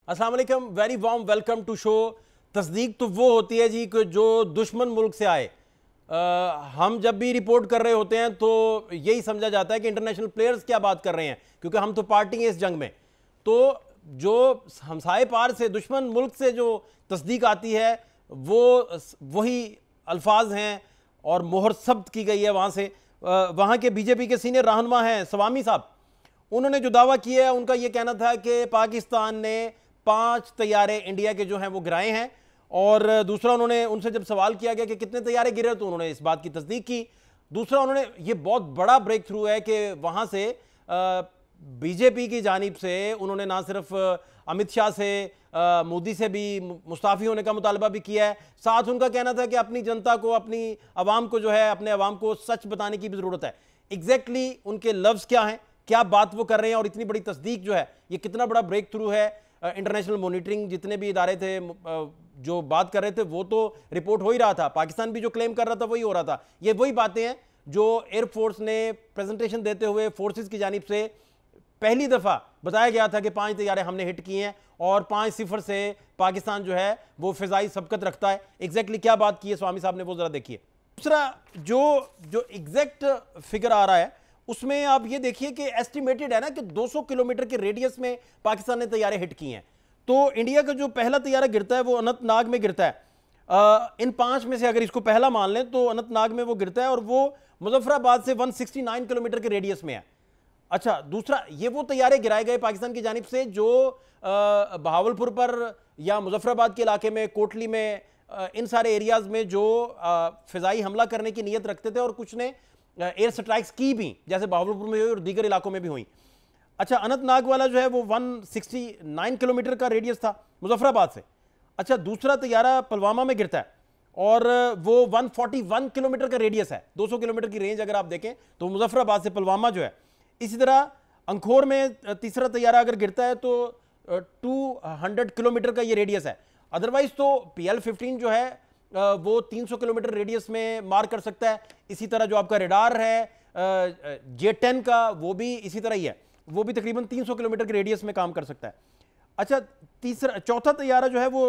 अस्सलाम वालेकुम, very warm welcome to show. तस्दीक तो वो होती है जी कि जो दुश्मन मुल्क से आए। हम जब भी रिपोर्ट कर रहे होते हैं तो यही समझा जाता है कि इंटरनेशनल प्लेयर्स क्या बात कर रहे हैं, क्योंकि हम तो पार्टी हैं इस जंग में। तो जो हमसाए पार से दुश्मन मुल्क से जो तस्दीक आती है वो वही अल्फाज हैं और मोहर सब्त की गई है वहाँ से। वहाँ के बीजेपी के सीनियर रहनुमा हैं सवामी साहब, उन्होंने जो दावा किया है उनका ये कहना था कि पाकिस्तान ने 5 तैयारे इंडिया के जो हैं वो गिराए हैं। और दूसरा, उन्होंने उनसे जब सवाल किया गया कि कितने तैयारे गिरे तो उन्होंने इस बात की तस्दीक की। दूसरा, उन्होंने ये बहुत बड़ा ब्रेक थ्रू है कि वहाँ से बीजेपी की जानिब से उन्होंने ना सिर्फ अमित शाह से, मोदी से भी मुस्ताफ़ी होने का मुतालबा भी किया है। साथ उनका कहना था कि अपनी जनता को, अपनी आवाम को जो है, अपने आवाम को सच बताने की भी ज़रूरत है। एग्जैक्टली उनके लफ्ज़ क्या हैं, क्या बात वो कर रहे हैं और इतनी बड़ी तस्दीक जो है, ये कितना बड़ा ब्रेक थ्रू है। इंटरनेशनल मॉनिटरिंग जितने भी इदारे थे जो बात कर रहे थे वो तो रिपोर्ट हो ही रहा था, पाकिस्तान भी जो क्लेम कर रहा था वही हो रहा था। ये वही बातें हैं जो एयरफोर्स ने प्रेजेंटेशन देते हुए फोर्सेस की जानिब से पहली दफ़ा बताया गया था कि 5 तैयारे हमने हिट किए हैं और 5-0 से पाकिस्तान जो है वो फिजाई सबकत रखता है। एग्जैक्टली क्या बात की है स्वामी साहब ने, वो ज़रा देखिए। दूसरा, जो एग्जैक्ट फिगर आ रहा है उसमें आप ये देखिए कि एस्टिमेटेड है ना कि 200 किलोमीटर के रेडियस में पाकिस्तान ने तैयारे हिट किए हैं। तो इंडिया का जो पहला तैयारा गिरता है वो अनंतनाग में गिरता है। इन 5 में से अगर इसको पहला मान लें तो अनंतनाग में वो गिरता है और वो मुजफ्फराबाद से 169 किलोमीटर के रेडियस में है। अच्छा, दूसरा, ये वो तैयारे गिराए गए पाकिस्तान की जानिब से जो बहावलपुर पर या मुजफ्फराबाद के इलाके में, कोटली में, इन सारे एरियाज में जो फिजाई हमला करने की नीयत रखते थे और कुछ ने एयर स्ट्राइक्स की भी, जैसे बहावलपुर में हुई और दीगर इलाकों में भी हुई। अच्छा, अनंतनाग वाला जो है वो 169 किलोमीटर का रेडियस था मुजफ्फराबाद से। अच्छा, दूसरा तैयारा पुलवामा में गिरता है और वो 141 किलोमीटर का रेडियस है। 200 किलोमीटर की रेंज अगर आप देखें तो मुजफ्फराबाद से पुलवामा जो है। इसी तरह अंखोर में तीसरा तैयारा अगर गिरता है तो 200 किलोमीटर का ये रेडियस है। अदरवाइज तो PL-15 जो है वो 300 किलोमीटर रेडियस में मार कर सकता है। इसी तरह जो आपका रेडार है J-10 का, वो भी इसी तरह ही है, वो भी तकरीबन 300 किलोमीटर के रेडियस में काम कर सकता है। अच्छा, चौथा तैयारा जो है वो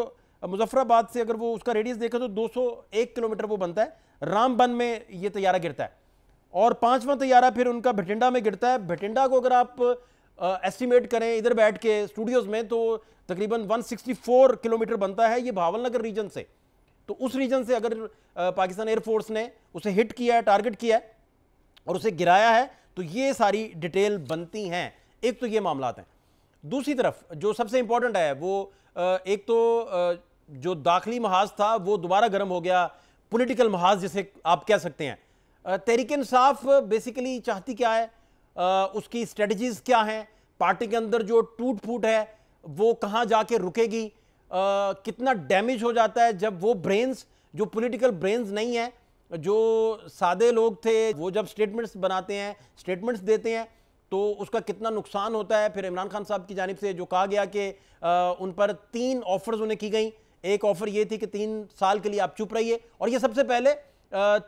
मुजफ्फराबाद से, अगर वो उसका रेडियस देखा तो 201 किलोमीटर वो बनता है, रामबन में ये तैयारा गिरता है। और 5वां तैयारा फिर उनका भटिंडा में गिरता है। भटिंडा को अगर आप एस्टिमेट करें इधर बैठ के स्टूडियोज में तो तकरीबन 164 किलोमीटर बनता है, ये भावलनगर रीजन से। तो उस रीजन से अगर पाकिस्तान एयरफोर्स ने उसे हिट किया है, टारगेट किया है और उसे गिराया है, तो ये सारी डिटेल बनती हैं। एक तो ये मामला हैं। दूसरी तरफ जो सबसे इंपॉर्टेंट है वो एक तो जो दाखिली महाज था वो दोबारा गर्म हो गया, पॉलिटिकल महाज जिसे आप कह सकते हैं। तहरीक इंसाफ बेसिकली चाहती क्या है, उसकी स्ट्रेटजीज क्या हैं, पार्टी के अंदर जो टूट फूट है वो कहाँ जाके रुकेगी, कितना डैमेज हो जाता है जब वो ब्रेन्स, जो पॉलिटिकल ब्रेन्स नहीं है, जो सादे लोग थे, वो जब स्टेटमेंट्स बनाते हैं, स्टेटमेंट्स देते हैं तो उसका कितना नुकसान होता है। फिर इमरान खान साहब की जानिब से जो कहा गया कि उन पर 3 ऑफर्स उन्हें की गई। एक ऑफर ये थी कि 3 साल के लिए आप चुप रहिए, और ये सबसे पहले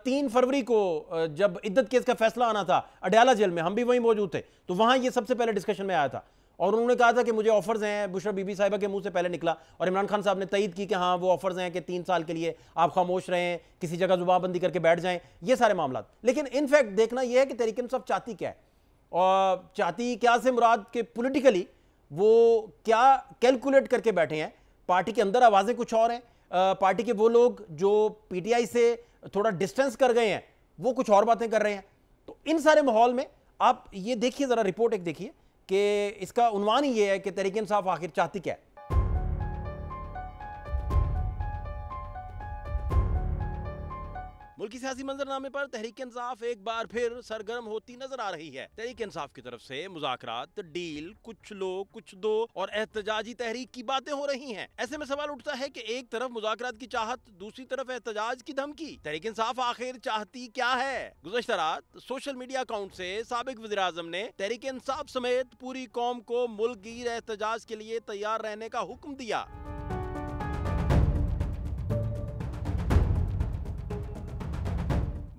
3 फरवरी को जब इद्दत केस का फैसला आना था अडयाला जेल में, हम भी वहीं मौजूद थे, तो वहां ये सबसे पहले डिस्कशन में आया था और उन्होंने कहा था कि मुझे ऑफर्स हैं, बुशरा बीबी साहिबा के मुंह से पहले निकला और इमरान खान साहब ने तईद की कि हाँ वो ऑफर्स हैं कि 3 साल के लिए आप खामोश रहें, किसी जगह जुबानबंदी करके बैठ जाएं, ये सारे मामला। लेकिन इनफैक्ट देखना यह है कि तहरीक इंसाफ चाहती क्या है, और चाहती क्या से मुराद के पॉलिटिकली वो क्या कैलकुलेट करके बैठे हैं। पार्टी के अंदर आवाज़ें कुछ और हैं, पार्टी के वो लोग जो PTI से थोड़ा डिस्टेंस कर गए हैं वो कुछ और बातें कर रहे हैं। तो इन सारे माहौल में आप ये देखिए, ज़रा रिपोर्ट एक देखिए कि इसका उन्वान ही ये है कि तहरीक इंसाफ आखिर चाहती क्या है। मुल्की सियासी मंजरनामे पर तहरीक इंसाफ एक बार फिर सरगर्म होती नजर आ रही है। तहरीक इंसाफ की तरफ से मुज़ाकरात, डील, कुछ लोग कुछ दो और एहतजाजी तहरीक की बातें हो रही हैं। ऐसे में सवाल उठता है कि एक तरफ मुज़ाकरात की चाहत, दूसरी तरफ एहतजाज की धमकी। तहरीक इंसाफ आखिर चाहती क्या है? गुज़श्ता रात सोशल मीडिया अकाउंट से साबिक वज़ीर आज़म ने तहरीक इंसाफ समेत पूरी कौम को मुल्क गिर एहतजाज के लिए तैयार रहने का हुक्म दिया।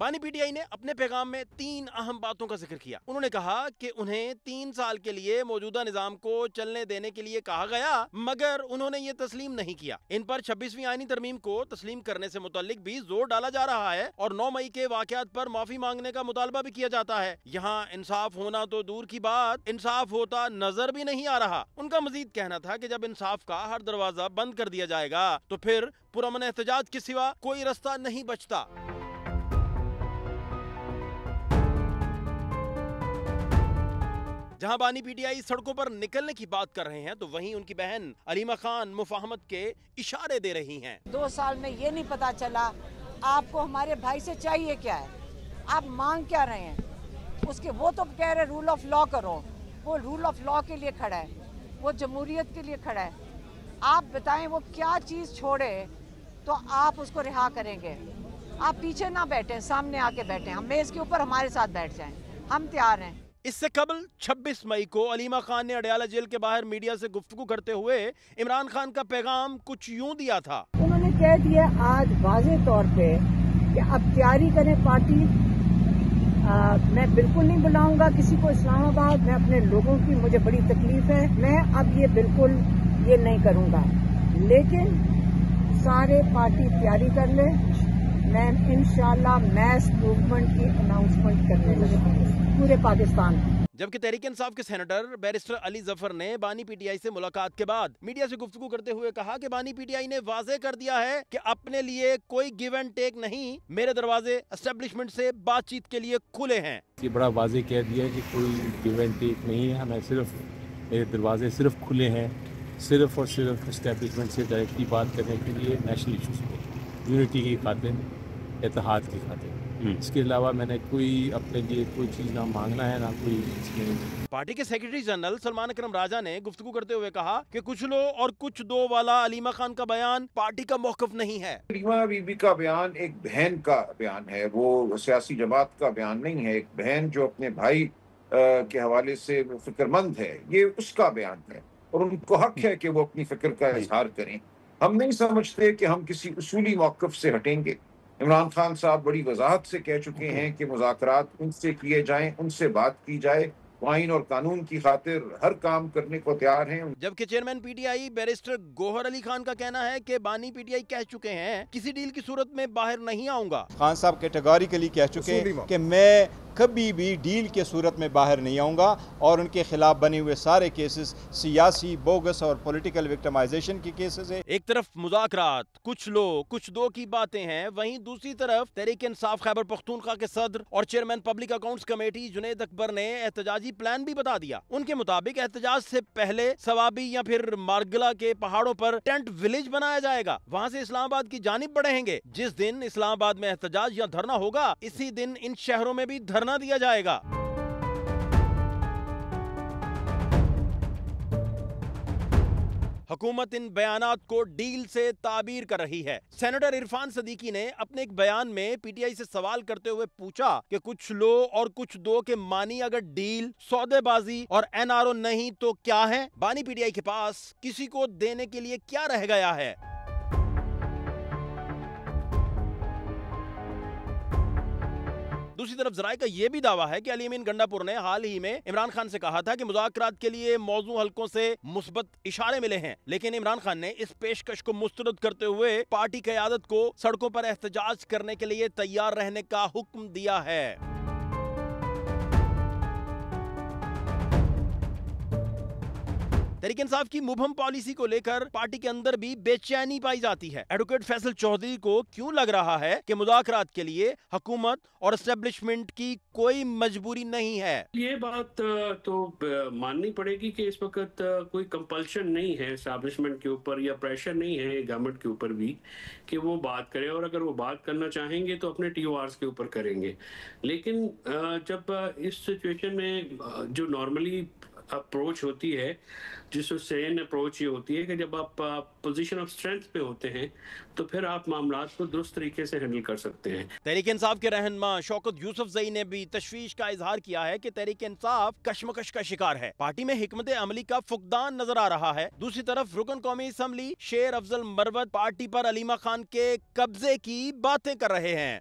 बानी पीटीआई ने अपने पैगाम में 3 अहम बातों का जिक्र किया। उन्होंने कहा कि उन्हें 3 साल के लिए मौजूदा निजाम को चलने देने के लिए कहा गया, मगर उन्होंने ये तस्लीम नहीं किया। इन पर 26वीं आईनी तरमीम को तस्लीम करने से मुताल्लिक भी जोर डाला जा रहा है और 9 मई के वाकयात पर माफी मांगने का मुतालबा भी किया जाता है। यहाँ इंसाफ होना तो दूर की बात, इंसाफ होता नजर भी नहीं आ रहा। उनका मजीद कहना था कि जब इंसाफ का हर दरवाजा बंद कर दिया जाएगा तो फिर पुरअमन एहतजाज के सिवा कोई रास्ता नहीं बचता। जहां बानी पीटीआई सड़कों पर निकलने की बात कर रहे हैं तो वहीं उनकी बहन अलीमा खान मुफाहमत के इशारे दे रही हैं। 2 साल में ये नहीं पता चला आपको हमारे भाई से चाहिए क्या है, आप मांग क्या रहे हैं उसके। वो तो कह रहे रूल ऑफ लॉ करो, वो रूल ऑफ लॉ के लिए खड़ा है, वो जमहूरियत के लिए खड़ा है। आप बताएं वो क्या चीज़ छोड़े तो आप उसको रिहा करेंगे। आप पीछे ना बैठे, सामने आके बैठे, हम मेज़ के ऊपर हमारे साथ बैठ जाएं, हम तैयार हैं। इससे कबल 26 मई को अलीमा खान ने अडयाला जेल के बाहर मीडिया से गुफ्तगू करते हुए इमरान खान का पैगाम कुछ यूं दिया था। उन्होंने कह दिया आज वाज़ेह तौर पे कि अब तैयारी करें पार्टी। मैं बिल्कुल नहीं बुलाऊंगा किसी को इस्लामाबाद, मैं अपने लोगों की, मुझे बड़ी तकलीफ है, मैं अब ये बिल्कुल ये नहीं करूंगा, लेकिन सारे पार्टी तैयारी कर ले। मैं इंशाल्लाह मैस मूवमेंट की अनाउंसमेंट करने लगा पूरे पाकिस्तान। जबकि तहरीक इंसाफ के सेनेटर बैरिस्टर अली जफर ने बानी पीटीआई से मुलाकात के बाद मीडिया से गुफ्तगू करते हुए कहा कि बानी पीटीआई ने वाज़ेह कर दिया है कि अपने लिए कोई गिव एंड टेक नहीं, मेरे दरवाजे एस्टेब्लिशमेंट से बातचीत के लिए खुले हैं। ये बड़ा वाज़ेह कह दिया है कि कोई गिव एंड टेक नहीं है, हमें सिर्फ मेरे दरवाजे सिर्फ खुले हैं, सिर्फ और सिर्फ एस्टेब्लिशमेंट से डायरेक्टली बात करने के लिए, नेशनल इशूज़ पे, यूनिटी की खातिर, इत्तेहाद की खातिर। इसके अलावा मैंने कोई अपने लिए कोई चीज़ ना मांगना है ना कोई इसमें। पार्टी के सेक्रेटरी जनरल सलमान अकरम राजा ने गुफ्तगू करते हुए कहा कि कुछ लो और कुछ दो वाला अलीमा खान का बयान पार्टी का मौक़िफ़ नहीं है। अलीमा बीबी का बयान एक बहन का बयान है, वो सियासी जमात का बयान नहीं है। एक बहन जो अपने भाई के हवाले से फिक्रमंद है, ये उसका बयान है और उनको हक है कि वो अपनी फिक्र का इजहार करें। हम नहीं समझते कि हम किसी उसूली मौक़िफ़ से हटेंगे। इमरान खान साहब बड़ी वजाहत से कह चुके हैं कि मुज़ाकरात उनसे किए जाएं, उनसे बात की जाए, आईन और कानून की खातिर हर काम करने को तैयार हैं। जबकि chairman PTI barrister Gohar Ali Khan का कहना है कि बानी पीटीआई कह चुके हैं किसी डील की सूरत में बाहर नहीं आऊंगा। खान साहब कैटेगोरिकली कह चुके हैं कि मैं कभी भी डील के सूरत में बाहर नहीं आऊँगा और उनके खिलाफ बने हुए सारे केसेस सियासी, बोगस और पॉलिटिकल विक्टिमाइजेशन के केसेस है। एक तरफ मुज़ाकरात, कुछ लो कुछ दो की बातें हैं, वहीं दूसरी तरफ तहरीक इंसाफ खैबर पख्तूनख्वा के सदर और chairman public accounts committee Junaid Akbar ने एहतजाजी प्लान भी बता दिया। उनके मुताबिक एहतजाज से पहले सवाबी या फिर मारगला के पहाड़ों पर टेंट विलेज बनाया जाएगा, वहाँ से इस्लामाबाद की जानिब बढ़ेंगे। जिस दिन इस्लामाबाद में एहतजाज या धरना होगा, इसी दिन इन शहरों में भी धरना दिया जाएगा। हुकूमत इन बयानात को डील से ताबीर कर रही है। सेनेटर इरफान सदीकी ने अपने एक बयान में पीटीआई से सवाल करते हुए पूछा कि कुछ लो और कुछ दो के मानी अगर डील, सौदेबाजी और एनआरओ नहीं तो क्या है? बानी पीटीआई के पास किसी को देने के लिए क्या रह गया है? दूसरी तरफ जराए का यह भी दावा है कि अली अमीन गंडापुर ने हाल ही में इमरान खान से कहा था कि मुज़ाकरात के लिए मौजू हलकों से मुस्बत इशारे मिले हैं, लेकिन इमरान खान ने इस पेशकश को मुस्तरद करते हुए पार्टी क़यादत को सड़कों पर एहतजाज करने के लिए तैयार रहने का हुक्म दिया है। तहरीक इंसाफ की मुबहम पॉलिसी को लेकर पार्टी के अंदर भी बेचैनी पाई जाती है। एडवोकेट फैसल चौधरी को क्यों लग रहा है कि मुज़ाकरात के लिए हुकूमत और एस्टेब्लिशमेंट की कोई मजबूरी नहीं है? ये बात तो माननी पड़ेगी कि इस वक्त कोई कंपल्शन नहीं है एस्टेब्लिशमेंट के ऊपर या प्रेशर नहीं है गवर्नमेंट के ऊपर भी कि वो बात करें, और अगर वो बात करना चाहेंगे तो अपने TORs के ऊपर करेंगे। लेकिन जब इस सिचुएशन में जो नॉर्मली अप्रोच होती है सेन अप्रोच ये होती है कि जब आप पोजीशन ऑफ स्ट्रेंथ पे होते हैं तो फिर आप मामलात को दुरुस्त तरीके से हैंडल कर सकते हैं। तहरीक इंसाफ के रहनुमा शौकत यूसुफजई ने भी तशवीश का इजहार किया है कि तहरीक इंसाफ कशमकश का शिकार है। पार्टी में हिकमत अमली का फुकदान नजर आ रहा है। दूसरी तरफ रुकन कौमी असम्बली शेर अफजल मरवत पार्टी पर अलीमा खान के कब्जे की बातें कर रहे हैं।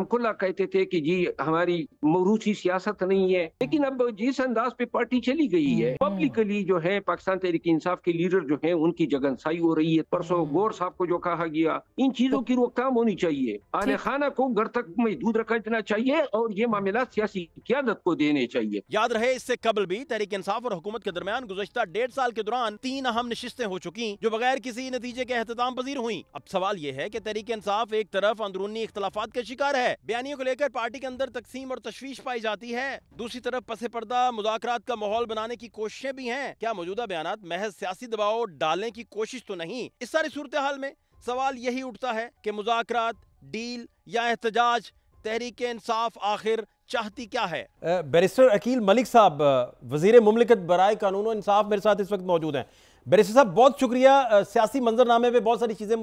खुला कहते थे कि जी हमारी मौरूसी सियासत नहीं है, लेकिन अब जिस अंदाज पे पार्टी चली गई है, पब्लिकली जो है पाकिस्तान तहरीक इंसाफ के लीडर जो है उनकी जगनसाई हो रही है। परसों गौर साहब को जो कहा गया, इन चीजों की रोकथाम होनी चाहिए। आने खाना को घर तक महदूद रखना चाहिए और ये मामला सियासी क़यादत को देने चाहिए। याद रहे इससे कबल भी तहरीक इंसाफ और हुकूमत के दरमियान गुज़श्ता 1.5 साल के दौरान 3 अहम नशिस्तें हो चुकी जो बगैर किसी नतीजे के एहतमाम पजीर हुई। अब सवाल ये है कि तहरीक इंसाफ एक तरफ अंदरूनी इख्तलाफात का शिकार है, बयानियों को लेकर पार्टी के अंदर तकसीम और तशवीश पाई जाती है, दूसरी तरफ पसे पर्दा मुज़ाकरात का माहौल बनाने की कोशिशें भी हैं। क्या मौजूदा बयानात महज सियासी दबाव डालने की कोशिश तो नहीं? इस सारी सूरत हाल में सवाल यही उठता है कि मुज़ाकरात, डील या एहतजाज, तहरीक इंसाफ आखिर चाहती क्या है? बैरिस्टर अकील मलिक साहब, वजीर मुमलिकत बराए कानून और इंसाफ, मेरे साथ इस वक्त मौजूद हैं। बैरिस्टर साहब बहुत शुक्रिया। सियासी मंजरनामे पे बहुत सारी चीज़ें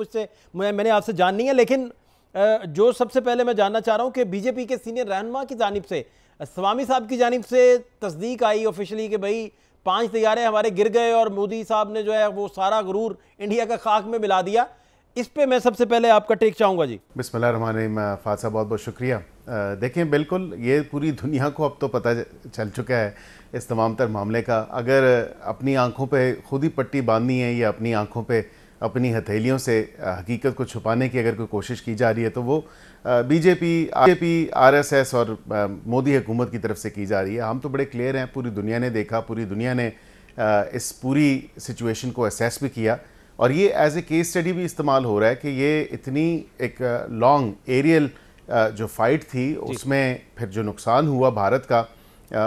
मैंने आपसे जाननी है, लेकिन जो सबसे पहले मैं जानना चाह रहा हूँ कि बीजेपी के सीनियर रहनुमा की जानिब से, स्वामी साहब की जानिब से तस्दीक आई ऑफिशियली कि भाई 5 तैयारे हमारे गिर गए और मोदी साहब ने जो है वो सारा गुरूर इंडिया का खाक में मिला दिया। इस पे मैं सबसे पहले आपका टेक चाहूँगा जी। बिस्मिल्लाहिर्रहमानिर्रहीम। फात साहब बहुत बहुत शुक्रिया। देखें, बिल्कुल ये पूरी दुनिया को अब तो पता चल चुका है इस तमाम तर मामले का। अगर अपनी आंखों पे खुद ही पट्टी बांधनी है या अपनी आंखों पे अपनी हथेलियों से हकीकत को छुपाने की अगर कोई कोशिश की जा रही है तो वो बीजेपी आरएसएस और मोदी हुकूमत की तरफ से की जा रही है। हम तो बड़े क्लियर हैं, पूरी दुनिया ने देखा, पूरी दुनिया ने इस पूरी सिचुएशन को असेस भी किया और ये एज ए केस स्टडी भी इस्तेमाल हो रहा है कि ये इतनी एक लॉन्ग एरियल जो फाइट थी उसमें फिर जो नुकसान हुआ भारत का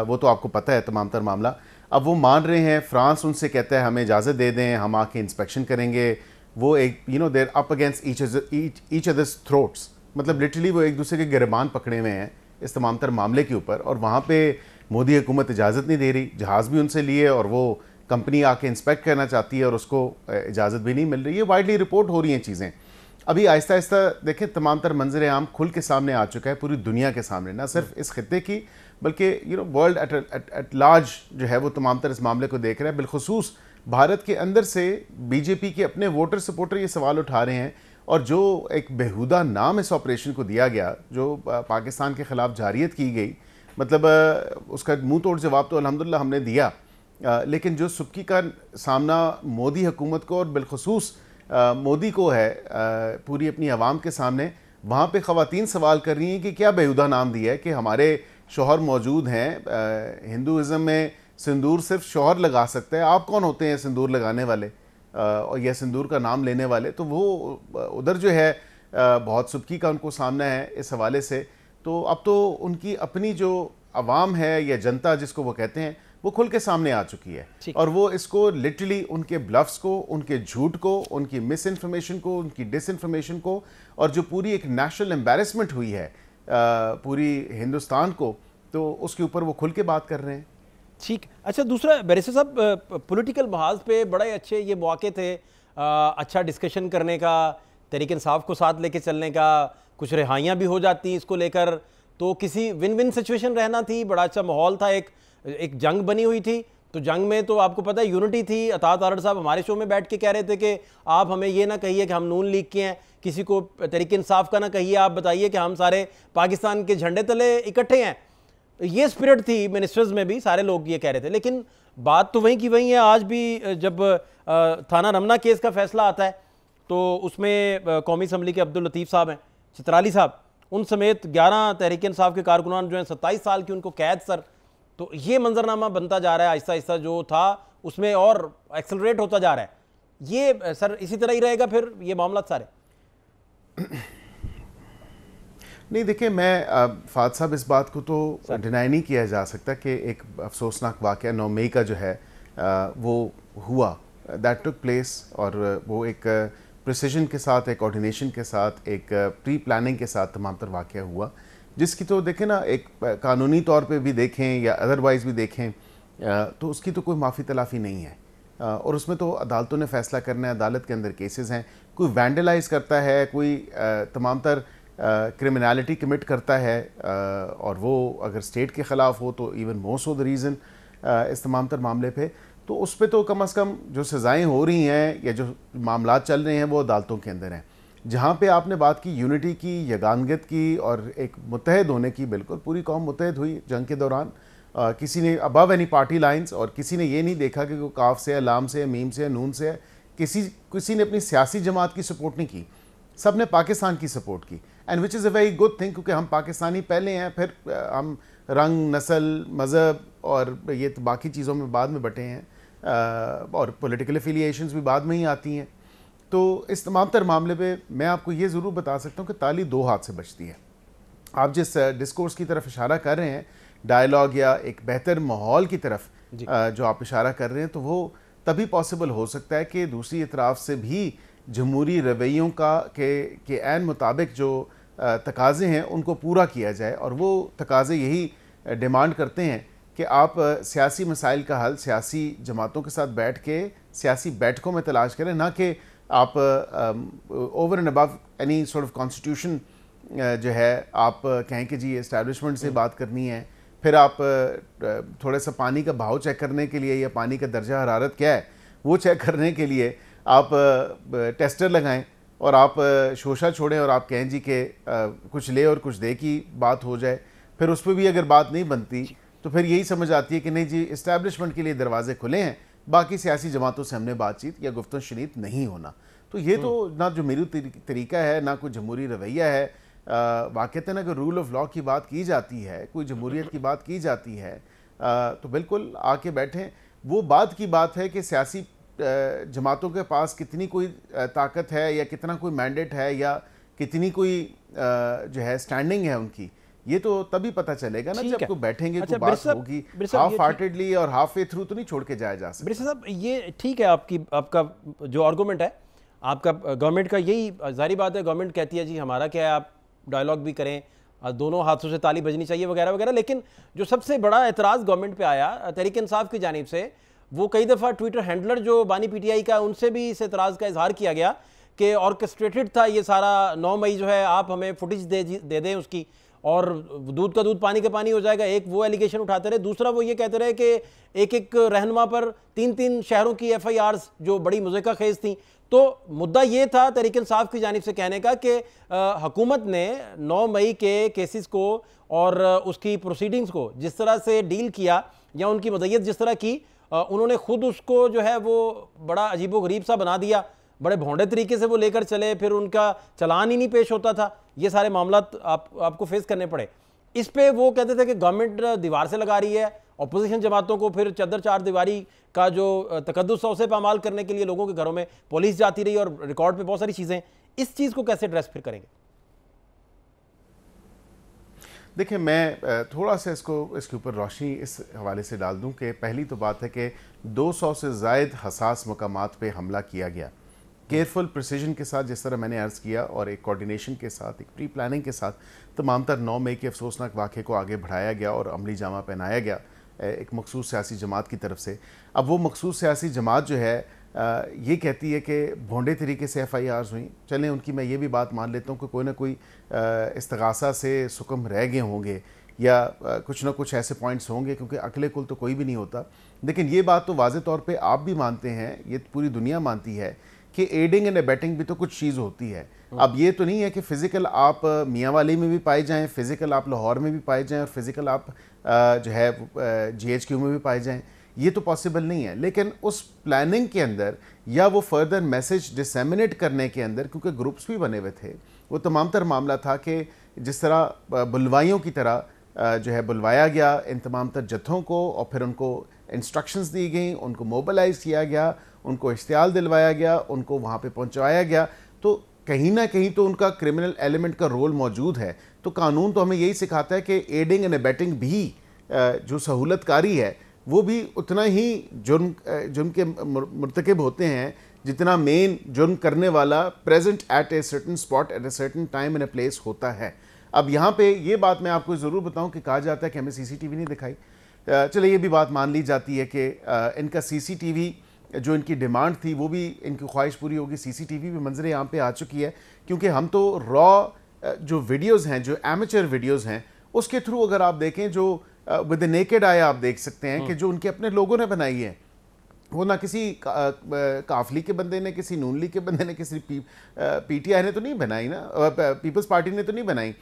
वो तो आपको पता है तमाम तर मामला। अब वो मान रहे हैं, फ्रांस उनसे कहता है हमें इजाज़त दे दें, हम आके इंस्पेक्शन करेंगे। वो एक they're up against each others throats, मतलब लिटरली वो एक दूसरे के गिरबान पकड़े हुए हैं इस तमाम तर मामले के ऊपर। और वहाँ पे मोदी हुकूमत इजाज़त नहीं दे रही, जहाज़ भी उनसे लिए और वो कंपनी आके इंस्पेक्ट करना चाहती है और उसको इजाज़त भी नहीं मिल रही है। वाइडली रिपोर्ट हो रही हैं चीज़ें। अभी आहिस्ता आहिस्ता देखें तमाम तर मंजर आम खुल के सामने आ चुका है, पूरी दुनिया के सामने, ना सिर्फ इस खित्ते की बल्कि वर्ल्ड एट लार्ज जो है वो तमाम तर इस मामले को देख रहा है। बिलखुसूस भारत के अंदर से बीजेपी के अपने वोटर सपोर्टर ये सवाल उठा रहे हैं और जो एक बेहुदा नाम इस ऑपरेशन को दिया गया, जो पाकिस्तान के ख़िलाफ़ जारियत की गई, मतलब उसका मुंह तोड़ जवाब तो अल्हम्दुलिल्लाह हमने दिया, लेकिन जो सुबकी का सामना मोदी हुकूमत को और बिलखुसूस मोदी को है पूरी अपनी आवाम के सामने, वहाँ पे ख़वातीन सवाल कर रही हैं कि क्या बेहुदा नाम दिया है कि हमारे शौहर मौजूद हैं। हिंदुइज़म में सिंदूर सिर्फ शौहर लगा सकता है, आप कौन होते हैं सिंदूर लगाने वाले और यह सिंदूर का नाम लेने वाले? तो वो उधर जो है बहुत सुबकी का उनको सामना है इस हवाले से। तो अब तो उनकी अपनी जो अवाम है या जनता जिसको वो कहते हैं वो खुल के सामने आ चुकी है और वो इसको लिटरली उनके ब्लफ्स को, उनके झूठ को, उनकी मिस इन्फॉर्मेशन को, उनकी डिस इन्फॉर्मेशन को और जो पूरी एक नेशनल एम्बेरसमेंट हुई है पूरी हिंदुस्तान को, तो उसके ऊपर वो खुल के बात कर रहे हैं। ठीक। अच्छा, दूसरा बैरिस्टर साहब, पॉलिटिकल महाज पे बड़े अच्छे ये मौके थे अच्छा डिस्कशन करने का, तहरीक इंसाफ को साथ लेके चलने का, कुछ रिहाइयाँ भी हो जाती इसको लेकर, तो किसी विन विन सिचुएशन रहना थी, बड़ा अच्छा माहौल था, एक जंग बनी हुई थी। तो जंग में तो आपको पता है यूनिटी थी। अतात आरड़ साहब हमारे शो में बैठ के कह रहे थे कि आप हमें ये ना कहिए कि हम नून लीग के हैं, किसी को तहरीक इंसाफ का ना कहिए, आप बताइए कि हम सारे पाकिस्तान के झंडे तले इकट्ठे हैं। ये स्पिरिट थी मिनिस्टर्स में भी, सारे लोग ये कह रहे थे। लेकिन बात तो वहीं की वहीं है। आज भी जब थाना रमना केस का फैसला आता है तो उसमें कौमी असम्बली के अब्दुल लतीफ़ साहब हैं, चित्राली साहब, उन समेत 11 तहरीक इंसाफ के कारकुनान जो हैं 27 साल की उनको कैद सर। तो ये मंजरनामा बनता जा रहा है आहिस्ता आहिस्ता, जो था उसमें और एक्सेलरेट होता जा रहा है। ये सर इसी तरह ही रहेगा फिर ये मामला सारे? नहीं, देखिए मैं फात साहब इस बात को तो डिनाई नहीं किया जा सकता कि एक अफसोसनाक वाक़या 9 मई का जो है वो हुआ, दैट टुक प्लेस, और वो एक प्रिसिजन के साथ, एक कोऑर्डिनेशन के साथ, एक प्री प्लानिंग के साथ तमाम तर वाक़या हुआ, जिसकी तो देखें ना एक कानूनी तौर पे भी देखें या अदरवाइज़ भी देखें तो उसकी तो कोई माफ़ी तलाफ़ी नहीं है। और उसमें तो अदालतों ने फैसला करना है, अदालत के अंदर केसेस हैं। कोई वैंडलाइज करता है, कोई तमाम तर क्रिमिनलिटी कमिट करता है और वो अगर स्टेट के ख़िलाफ़ हो तो even more so the reason इस तमाम तर मामले पे, तो उस पर तो कम अज़ कम जो सज़ाएँ हो रही हैं या जो मामला चल रहे हैं वो अदालतों के अंदर हैं। जहाँ पे आपने बात की यूनिटी की, यगानगत की और एक मुत्तहद होने की, बिल्कुल पूरी कौम मुत्तहद हुई जंग के दौरान। किसी ने अबव एनी पार्टी लाइंस, और किसी ने ये नहीं देखा कि वो काफ से है, लाम से है, मीम से है, नून से है। किसी ने अपनी सियासी जमात की सपोर्ट नहीं की, सब ने पाकिस्तान की सपोर्ट की, and which is a very good thing, क्योंकि हम पाकिस्तानी पहले हैं, फिर हम रंग, नस्ल, मज़हब और ये तो बाकी चीज़ों में बाद में बटे हैं, और पॉलिटिकल एफिलिएशंस भी बाद में ही आती हैं। तो इस तमाम तर मामले पे मैं आपको ये ज़रूर बता सकता हूँ कि ताली दो हाथ से बचती है। आप जिस डिस्कोर्स की तरफ इशारा कर रहे हैं, डायलॉग या एक बेहतर माहौल की तरफ जो आप इशारा कर रहे हैं, तो वो तभी पॉसिबल हो सकता है कि दूसरी इतराफ़ से भी जमहूरी रवैयों के ऐन मुताबिक जो तकाज़े हैं उनको पूरा किया जाए। और वो तकाज़े यही डिमांड करते हैं कि आप सियासी मसाइल का हल सियासी जमातों के साथ बैठ के सियासी बैठकों में तलाश करें, ना कि आप over and above any sort of constitution जो है आप कहें कि जी एस्टैब्लिशमेंट से बात करनी है, फिर आप थोड़ा सा पानी का बहाव चेक करने के लिए या पानी का दर्जा हरारत क्या है वो चेक करने के लिए आप टेस्टर लगाएं और आप शोशा छोड़ें और आप कहें जी कि कुछ ले और कुछ दे की बात हो जाए। फिर उस पर भी अगर बात नहीं बनती तो फिर यही समझ आती है कि नहीं जी इस्टेब्लिशमेंट के लिए दरवाजे खुले हैं, बाकी सियासी जमातों से हमने बातचीत या गुफ्तगू शनीत नहीं होना। तो ये तो ना जो मेरी तरीका है, ना कोई जमहूरी रवैया है। वाक़तन अगर रूल ऑफ लॉ की बात की जाती है, कोई जमहूरियत की बात की जाती है, तो बिल्कुल आके बैठें। वो बात की बात है कि सियासी जमातों के पास कितनी कोई ताकत है या कितना कोई मैंडेट है या कितनी कोई जो है स्टैंडिंग है उनकी, ये तो तभी पता चलेगा ना जब कोई बैठेंगे, कोई बात होगी। हाफ हार्टेडली और हाफ वे थ्रू तो नहीं छोड़ के जाया जा सकता। बिरसा साहब ये ठीक है, आपका जो आर्गूमेंट है आपका गवर्नमेंट का, यही जारी बात है, गवर्नमेंट कहती है जी हमारा क्या है, आप डायलॉग भी करें, दोनों हाथों से ताली बजनी चाहिए वगैरह वगैरह। लेकिन जो सबसे बड़ा एतराज़ गवर्नमेंट पे आया तहरीक इंसाफ की जानिब से, वो कई दफ़ा ट्विटर हैंडलर जो बानी पीटीआई का, उनसे भी इस एतराज़ का इजहार किया गया कि ऑर्केस्ट्रेटेड था ये सारा। 9 मई जो है आप हमें फुटेज दे दें उसकी, और दूध का दूध पानी का पानी हो जाएगा। एक वो एलिगेशन उठाते रहे, दूसरा वो ये कहते रहे कि एक एक रहनुमा पर 3-3 शहरों की FIRs जो बड़ी मुज़क्का खेज थी। तो मुद्दा ये था तहरीक इंसाफ की जानिब से कहने का कि हुकूमत ने 9 मई के केसेस को और उसकी प्रोसीडिंग्स को जिस तरह से डील किया या उनकी मदय्यत जिस तरह की, उन्होंने खुद उसको जो है वो बड़ा अजीबो गरीब सा बना दिया, बड़े भोंडे तरीके से वो लेकर चले, फिर उनका चलान ही नहीं पेश होता था, ये सारे मामला आपको फेस करने पड़े। इस पे वो कहते थे कि गवर्नमेंट दीवार से लगा रही है, अपोजिशन जमातों को फिर चदर चार दीवारी का जो तकद्दुस है उसे पामाल करने के लिए लोगों के घरों में पुलिस जाती रही और रिकॉर्ड पे बहुत सारी चीज़ें। इस चीज़ को कैसे एड्रेस फिर करेंगे? देखिए, मैं थोड़ा सा इसके ऊपर रोशनी इस हवाले से डाल दूं कि पहली तो बात है कि 200 से ज़ायद हसास मकामात पे हमला किया गया, केयरफुल प्रिसीजन के साथ, जिस तरह मैंने अर्ज़ किया, और एक कोऑर्डिनेशन के साथ, एक प्री प्लानिंग के साथ तमाम तर 9 मई के अफसोसनाक वाक़े को आगे बढ़ाया गया और अमली जामा पहनाया गया एक मखसूस सियासी जमात की तरफ से। अब वो मखसूस सियासी जमात जो है ये कहती है कि भोंडे तरीके से FIRs हुई, चलें उनकी मैं ये भी बात मान लेता हूँ कि कोई ना कोई इस्तगासा से सुकम रह गए होंगे या कुछ ना कुछ ऐसे पॉइंट्स होंगे, क्योंकि अकेले कुल तो कोई भी नहीं होता। लेकिन ये बात तो वाज़े तौर पे आप भी मानते हैं, ये पूरी दुनिया मानती है कि एडिंग एंड एबेटिंग भी तो कुछ चीज़ होती है। अब ये तो नहीं है कि फ़िज़िकल आप मियांवाली में भी पाए जाएं, फ़िज़िकल आप लाहौर में भी पाए जाएं और फ़िज़िकल आप जो है GHQ में भी पाए जाएं, ये तो पॉसिबल नहीं है। लेकिन उस प्लानिंग के अंदर या वो फर्दर मैसेज डिसेमिनेट करने के अंदर, क्योंकि ग्रुप्स भी बने हुए थे, वो तमाम तर मामला था कि जिस तरह बुलवाइयों की तरह जो है बुलवाया गया इन तमाम तर जत्थों को, और फिर उनको इंस्ट्रक्शंस दी गई, उनको मोबिलाइज किया गया, उनको इश्तियाल दिलवाया गया, उनको वहाँ पे पहुँचाया गया। तो कहीं ना कहीं तो उनका क्रिमिनल एलिमेंट का रोल मौजूद है। तो कानून तो हमें यही सिखाता है कि एडिंग एंड एबेटिंग भी जो सहूलतकारी है वो भी उतना ही जुर्म के मुर्तकिब होते हैं जितना मेन जुर्म करने वाला present at a certain spot at a certain time and a place होता है। अब यहाँ पे ये बात मैं आपको ज़रूर बताऊँ कि कहा जाता है कि हमें CCTV नहीं दिखाई। चलो ये भी बात मान ली जाती है कि इनका CCTV जो इनकी डिमांड थी वो भी इनकी ख्वाहिश पूरी होगी। सीसीटीवी भी मंजर यहाँ पे आ चुकी है, क्योंकि हम तो रॉ जो वीडियोज़ हैं, जो एमेचर वीडियोज़ हैं, उसके थ्रू अगर आप देखें, जो विद नेकेड आई आप देख सकते हैं कि जो उनके अपने लोगों ने बनाई है, वो ना किसी काफली के बंदे ने, किसी नून लीग के बंदे ने, किसी पीटीआई ने तो नहीं बनाई ना, पीपल्स पार्टी ने तो नहीं बनाई,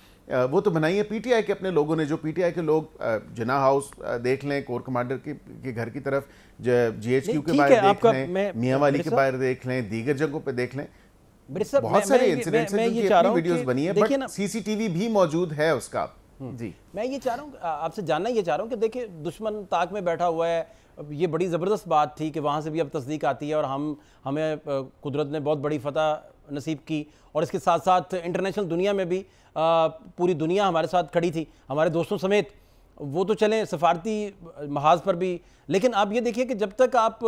वो तो बनाई है पीटीआई के अपने लोगों ने। जो पीटीआई के लोग जिन्ना हाउस देख लें, कोर कमांडर के घर की तरफ, जीएचक्यू के बाहर देख लें, मियाँ वाली के बाहर देख लें, दीगर जगहों पे देख लें, बहुत सारे इंसिडेंट्स हैं जिनकी अपनी वीडियोस बनी है, बट सीसीटीवी भी मौजूद है उसका। जी, मैं ये चाह रहा हूँ आपसे जानना, ये चाह रहा हूँ कि देखिए दुश्मन ताक में बैठा हुआ है, ये बड़ी ज़बरदस्त बात थी कि वहाँ से भी अब तस्दीक आती है और हमें कुदरत ने बहुत बड़ी फतह नसीब की, और इसके साथ साथ इंटरनेशनल दुनिया में भी पूरी दुनिया हमारे साथ खड़ी थी, हमारे दोस्तों समेत, वो तो चलें सफारती महाज पर भी। लेकिन आप ये देखिए कि जब तक आप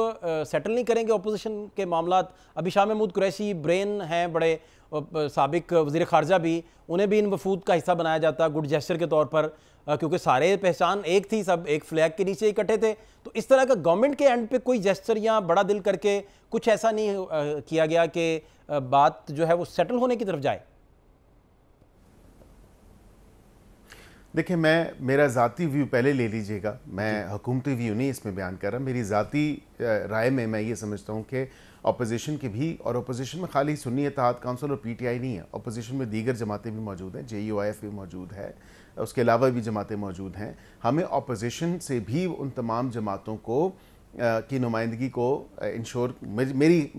सेटल नहीं करेंगे अपोजिशन के मामलात, अभी शाह महमूद कुरैशी ब्रेन हैं बड़े, साबिक वज़ीर ख़ारजा भी, उन्हें भी इन वफूद का हिस्सा बनाया जाता गुड जेस्चर के तौर पर, क्योंकि सारे पहचान एक थी, सब एक फ्लैग के नीचे इकट्ठे थे। तो इस तरह का गवर्नमेंट के एंड पे कोई जेस्चर या बड़ा दिल करके कुछ ऐसा नहीं किया गया कि बात जो है वो सेटल होने की तरफ जाए। देखिए, मेरा ज़ाती व्यू पहले ले लीजिएगा, मैं हुकूमती व्यू नहीं इसमें बयान कर रहा। मेरी ज़ाती राय में मैं ये समझता हूँ कि अपोजिशन के भी, और अपोजिशन में खाली सुन्नी इत्तेहाद काउंसिल और पीटीआई नहीं है, अपोजिशन में दीगर जमातें भी मौजूद हैं, JUIF भी मौजूद है, उसके अलावा भी जमातें मौजूद हैं। हमें अपोजिशन से भी उन तमाम जमातों को की नुमाइंदगी को इंश्योर, मेरी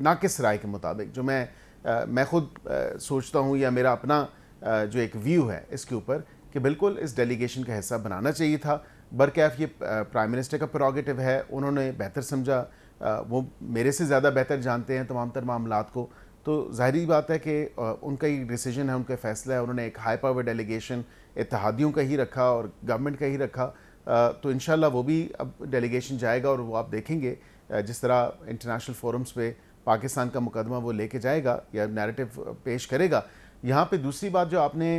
नाकिस राय के मुताबिक, जो मैं खुद सोचता हूँ, या मेरा अपना जो एक व्यू है इसके ऊपर, कि बिल्कुल इस डेलीगेशन का हिस्सा बनाना चाहिए था। बरकैफ ये प्राइम मिनिस्टर का प्रोगेटिव है, उन्होंने बेहतर समझा, वो मेरे से ज़्यादा बेहतर जानते हैं तमाम तर मामलात को, तो ज़ाहिरी बात है कि उनका ही डिसीजन है, उनका फ़ैसला है। उन्होंने एक हाई पावर डेलीगेशन इत्तेहादियों का ही रखा और गवर्नमेंट का ही रखा, तो इंशाल्लाह वो भी अब डेलीगेशन जाएगा, और वो आप देखेंगे जिस तरह इंटरनेशनल फोरम्स पे पाकिस्तान का मुकदमा वो लेके जाएगा या नैरेटिव पेश करेगा। यहाँ पे दूसरी बात जो आपने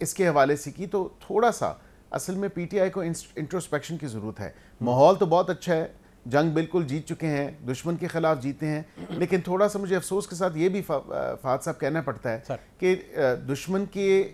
इसके हवाले से की, तो थोड़ा सा असल में पीटीआई को इंट्रोस्पेक्शन की ज़रूरत है। माहौल तो बहुत अच्छा है, जंग बिल्कुल जीत चुके हैं, दुश्मन के ख़िलाफ़ जीते हैं, लेकिन थोड़ा सा मुझे अफसोस के साथ ये भी फाद साहब कहना पड़ता है कि दुश्मन के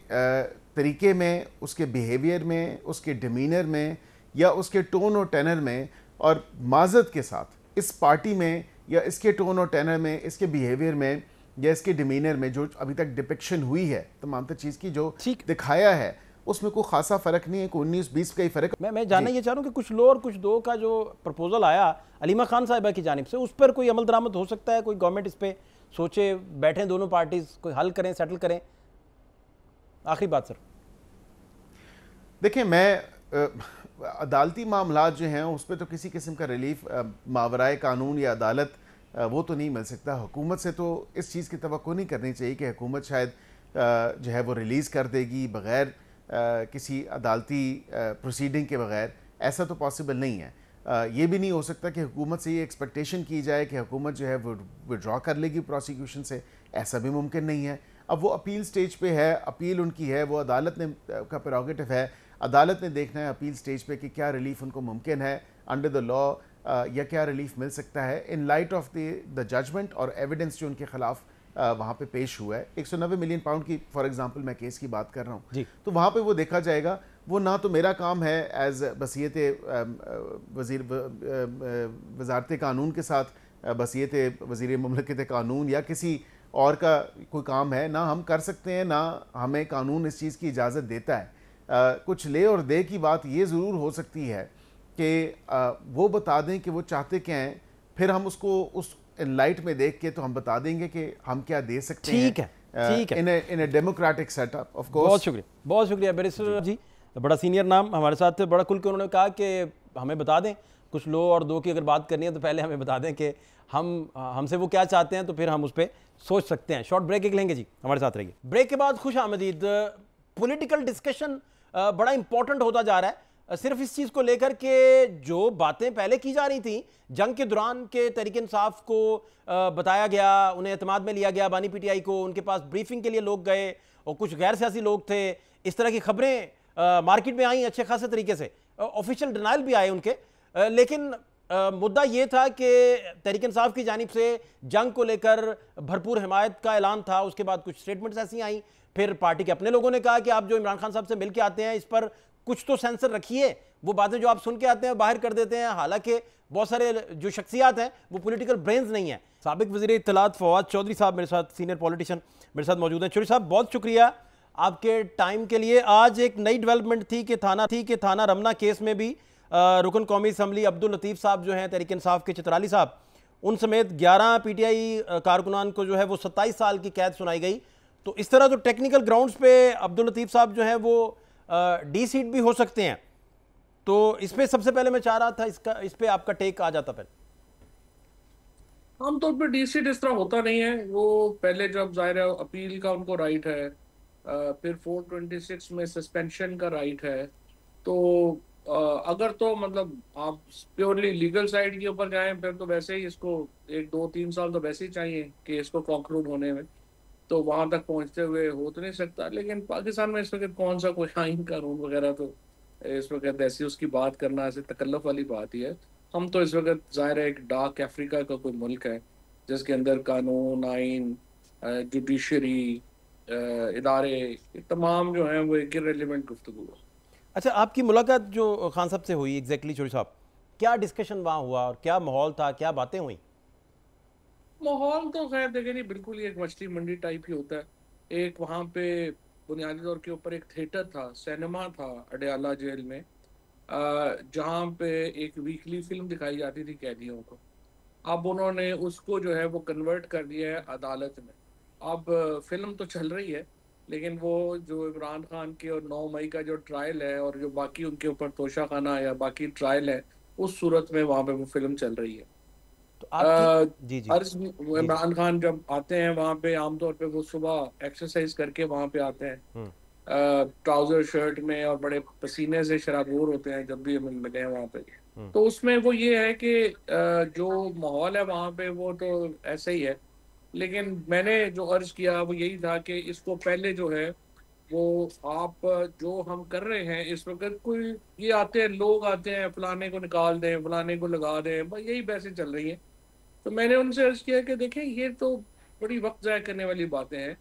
तरीके में, उसके बिहेवियर में, उसके डिमीनर में, या उसके टोन और टेनर में, और माजत के साथ इस पार्टी में, या इसके टोन और टेनर में, इसके बिहेवियर में, या इसके डिमीनर में जो अभी तक डिपिक्शन हुई है तमाम तर चीज़ की, जो दिखाया है, उसमें कोई खासा फ़र्क नहीं है, कोई 19-20 का ही फ़र्क। मैं जानना ये चाह रहा हूँ कि कुछ लो और कुछ दो का जो प्रपोजल आया अलीमा खान साहिबा की जानिब से, उस पर कोई अमल दरामद हो सकता है? कोई गवर्नमेंट इस पर सोचे, बैठें दोनों पार्टीज, कोई हल करें, सेटल करें? आखिरी बात सर। देखिए, मैं अदालती मामलात जो हैं उस पर तो किसी किस्म का रिलीफ मावराए कानून या अदालत वो तो नहीं मिल सकता। हुकूमत से तो इस चीज़ की तवक्को नहीं करनी चाहिए कि हुकूमत शायद जो है वो रिलीज़ कर देगी बग़ैर किसी अदालती प्रोसीडिंग के बग़ैर, ऐसा तो पॉसिबल नहीं है। ये भी नहीं हो सकता कि हुकूमत से ये एक्सपेक्टेशन की जाए कि हुकूमत जो है वो विड्रॉ कर लेगी प्रोसिक्यूशन से, ऐसा भी मुमकिन नहीं है। अब वो अपील स्टेज पे है, अपील उनकी है, वो अदालत ने का प्रेरोगेटिव है, अदालत ने देखना है अपील स्टेज पे कि क्या रिलीफ उनको मुमकिन है अंडर द लॉ, या क्या रिलीफ मिल सकता है in light of the judgment और एविडेंस जो उनके खिलाफ वहाँ पे पेश हुआ है। 190 मिलियन पाउंड की फॉर एग्जांपल मैं केस की बात कर रहा हूँ, तो वहाँ पे वो देखा जाएगा। वो ना तो मेरा काम है एज बसीयत वजारत कानून के साथ बसीयत वज़ीर मुमलकत कानून या किसी और का कोई काम है, ना हम कर सकते हैं, ना हमें कानून इस चीज़ की इजाज़त देता है। कुछ ले और दे की बात ये ज़रूर हो सकती है कि वो बता दें कि वो चाहते क्या हैं, फिर हम उसको उस लाइट में देख के तो हम बता देंगे कि हम क्या दे सकते हैं। ठीक है, in a democratic setup of course. बहुत शुक्रिया बैरिस्टर जी, बड़ा सीनियर नाम हमारे साथ थे, बड़ा खुल के उन्होंने कहा कि हमें बता दें, कुछ लो और दो की अगर बात करनी है तो पहले हमें बता दें कि हमसे वो क्या चाहते हैं, तो फिर हम उस पर सोच सकते हैं। शॉर्ट ब्रेक एक लेंगे जी, हमारे साथ रहिए। ब्रेक के बाद खुश आमदीद। पॉलिटिकल डिस्कशन बड़ा इंपॉर्टेंट होता जा रहा है, सिर्फ इस चीज़ को लेकर के जो बातें पहले की जा रही थी, जंग के दौरान के तहरीक इंसाफ को बताया गया, उन्हें एतमाद में लिया गया, बानी पीटीआई को, उनके पास ब्रीफिंग के लिए लोग गए और कुछ गैर सियासी लोग थे, इस तरह की खबरें मार्केट में आई अच्छे खासे तरीके से, ऑफिशियल डिनाइल भी आए उनके, लेकिन मुद्दा ये था कि तहरीक इंसाफ की जानिब से जंग को लेकर भरपूर हिमायत का ऐलान था, उसके बाद कुछ स्टेटमेंट्स ऐसी आई, फिर पार्टी के अपने लोगों ने कहा कि आप जो इमरान खान साहब से मिल के आते हैं इस पर कुछ तो सेंसर रखिए, वो बातें जो आप सुन के आते हैं बाहर कर देते हैं। हालांकि बहुत सारे जो शख्सियात हैं वो पॉलिटिकल ब्रेन्स नहीं है। साबिक वज़ीर इत्तलात फवाद चौधरी साहब मेरे साथ, सीनियर पॉलिटिशियन मेरे साथ मौजूद हैं। चौधरी साहब, बहुत शुक्रिया आपके टाइम के लिए। आज एक नई डेवलपमेंट थी कि थाना रमना केस में भी रुकन कौमी असम्बली अब्दुल लतीफ़ साहब जो हैं तहरीक इंसाफ के चित्राली साहब, उन समेत 11 पीटीआई कारकुनान को जो है वो 27 साल की कैद सुनाई गई। तो इस तरह तो टेक्निकल ग्राउंड्स पे अब्दुल लतीफ़ साहब जो है वो डी सीट भी हो सकते हैं। तो इस पे सबसे पहले मैं चाह रहा था इस पे आपका टेक आ जाता। पहले आमतौर पर डी सीट इस तरह होता नहीं है। वो पहले जब जाहिर है अपील का उनको राइट है, फिर 426 में सस्पेंशन का राइट है। तो अगर तो मतलब आप प्योरली लीगल साइड के ऊपर जाएं फिर तो वैसे ही इसको 1-2-3 साल तो वैसे ही चाहिए कि इसको कॉन्क्लूड होने में, तो वहां तक पहुंचते हुए हो तो नहीं सकता। लेकिन पाकिस्तान में इस वक्त कौन सा कोई आइन कानून वगैरह, तो इस वक्त ऐसी उसकी बात करना ऐसे तकल्लुफ वाली बात ही है। हम तो इस वक्त ज़ाहिर है एक डार्क अफ्रीका का कोई मुल्क है जिसके अंदर कानून, आइन, जुडिशरी, इदारे तमाम जो हैं वो एक इर्रेलेवेंट गुफ्तगू है। अच्छा, आपकी मुलाकात जो खान साहब से हुई एग्जैक्टली चौधरी साहब, क्या डिस्कशन वहाँ हुआ और क्या माहौल था, क्या बातें हुई? माहौल तो खैर देखें नहीं, बिल्कुल ही एक मछली मंडी टाइप ही होता है। एक वहाँ पे बुनियादी तौर के ऊपर एक थिएटर था, सिनेमा था अडयाला जेल में, जहाँ पे एक वीकली फिल्म दिखाई जाती थी कैदियों को। अब उन्होंने उसको जो है वो कन्वर्ट कर दिया है अदालत में। अब फिल्म तो चल रही है लेकिन वो जो इमरान खान के और 9 मई का जो ट्रायल है और जो बाकी उनके ऊपर तोशाखाना या बाकी ट्रायल है, उस सूरत में वहाँ पे वो फिल्म चल रही है। तो आपकी इमरान खान जब आते हैं वहाँ पे आमतौर पे वो सुबह एक्सरसाइज करके वहाँ पे आते हैं, ट्राउजर शर्ट में, और बड़े पसीने से शराबोर होते हैं जब भी हम मिले हैं वहाँ पे। तो उसमें वो ये है कि जो माहौल है वहाँ पे वो तो ऐसे ही है। लेकिन मैंने जो अर्ज किया वो यही था कि इसको पहले जो है वो आप जो हम कर रहे हैं इस वक्त, कोई ये आते हैं लोग आते हैं फलाने को निकाल दें, फलाने को लगा दें, बस यही बहसें चल रही हैं। तो मैंने उनसे अर्ज किया कि देखें ये तो बड़ी वक्त ज़ाया करने वाली बातें हैं।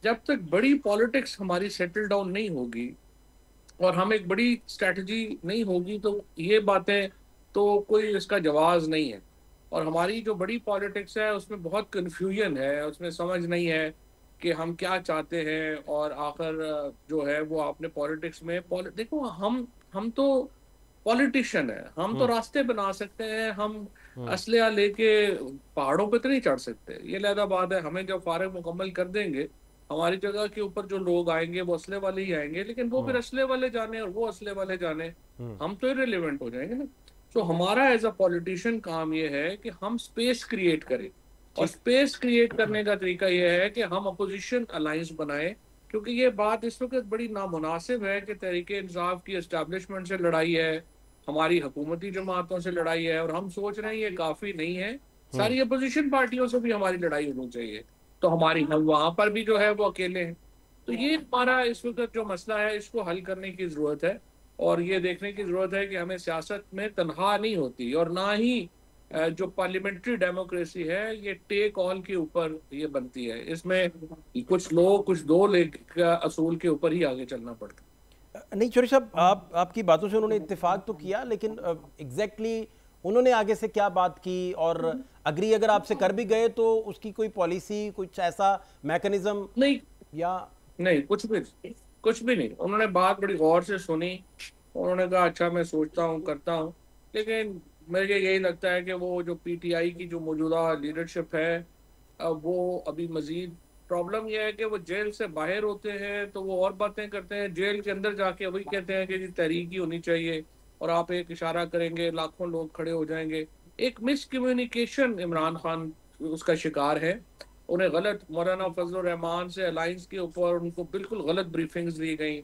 जब तक बड़ी पॉलिटिक्स हमारी सेटल डाउन नहीं होगी और हम एक बड़ी स्ट्रैटेजी नहीं होगी तो ये बातें तो कोई इसका जवाब नहीं है। और हमारी जो बड़ी पॉलिटिक्स है उसमें बहुत कन्फ्यूजन है, उसमें समझ नहीं है कि हम क्या चाहते हैं। और आखिर जो है वो आपने पॉलिटिक्स में देखो, हम तो पॉलिटिशियन है, हम तो रास्ते बना सकते हैं, हम असलिया लेके पहाड़ों पे तो नहीं चढ़ सकते, ये लहदा बात है। हमें जब फारग मुकम्मल कर देंगे हमारी जगह के ऊपर जो लोग आएंगे वो असले वाले ही आएंगे, लेकिन वो फिर असले वाले जाने और वो असले वाले जाने, हम तो इररिलेवेंट हो जाएंगे ना। तो हमारा एज अ पॉलिटिशियन काम ये है कि हम स्पेस क्रिएट करें, और स्पेस क्रिएट करने का तरीका ये है कि हम अपोजिशन अलायंस बनाएं। क्योंकि ये बात इस वक्त बड़ी नामुनासिब है कि तहरीक इंसाफ की एस्टैब्लिशमेंट से लड़ाई है, हमारी हुकूमती जमातों से लड़ाई है, और हम सोच रहे हैं ये काफी नहीं है, सारी अपोजिशन पार्टियों से भी हमारी लड़ाई होनी चाहिए। तो हमारी हम वहां पर भी जो है वो अकेले हैं। तो ये हमारा इस वक्त जो मसला है इसको हल करने की जरूरत है, और ये देखने की जरूरत है कि हमें सियासत में तनहा नहीं होती, और ना ही जो पार्लियामेंट्री डेमोक्रेसी है ये टेक ऑल के ऊपर ये बनती है। इसमें कुछ लोग कुछ दो का असूल के ऊपर ही आगे चलना पड़ता है। नहीं चौधरी साहब, आपकी बातों से उन्होंने इत्तेफाक तो किया, लेकिन एग्जैक्टली उन्होंने आगे से क्या बात की, और अग्री अगर आपसे कर भी गए तो उसकी कोई पॉलिसी, कुछ ऐसा मैकेनिज्म नहीं, या नहीं कुछ भी नहीं। उन्होंने बात बड़ी गौर से सुनी, उन्होंने कहा अच्छा मैं सोचता हूँ, करता हूँ। लेकिन मुझे यही लगता है कि वो जो पीटीआई की जो मौजूदा लीडरशिप है वो अभी मजीद प्रॉब्लम यह है कि वो जेल से बाहर होते हैं तो वो और बातें करते हैं, जेल के अंदर जाके वही कहते हैं कि जी तहरीक ही होनी चाहिए, और आप एक इशारा करेंगे लाखों लोग खड़े हो जाएंगे। एक मिसकम्युनिकेशन इमरान खान उसका शिकार है। उन्हें गलत मौलाना फजल रहमान से अलायंस के ऊपर उनको बिल्कुल गलत ब्रीफिंग्स दी गई।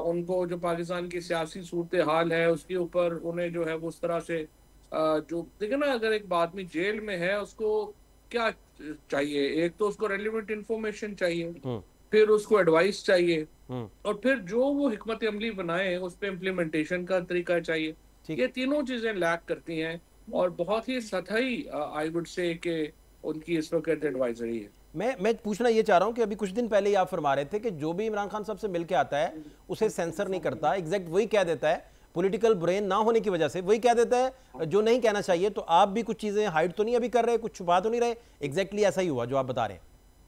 उनको जो पाकिस्तान की सियासी सूरत हाल है उसके ऊपर उन्हें जो है वो उस तरह से जो देखे ना, अगर एक आदमी जेल में है उसको क्या चाहिए, एक तो उसको रेलिवेंट इंफॉर्मेशन चाहिए, फिर उसको एडवाइस चाहिए, और फिर जो वो हिकमत अमली बनाए उस पर इम्प्लीमेंटेशन का तरीका चाहिए। ये तीनों चीजें लैक करती हैं और बहुत ही सतही आई वुड से कि उनकी इस वक्त एडवाइजरी है। मैं पूछना ये चाह रहा हूं कि अभी कुछ दिन पहले ही आप फरमा रहे थे कि जो भी इमरान खान साहब से मिलके आता है उसे सेंसर नहीं करता, एग्जैक्ट वही कह देता है, पॉलिटिकल ब्रेन ना होने की वजह से वही कह देता है जो नहीं कहना चाहिए। तो आप भी कुछ चीजें हाइड तो नहीं अभी कर रहे, कुछ छुपा तो नहीं रहे? एग्जैक्टली ऐसा ही हुआ जो आप बता रहे हैं।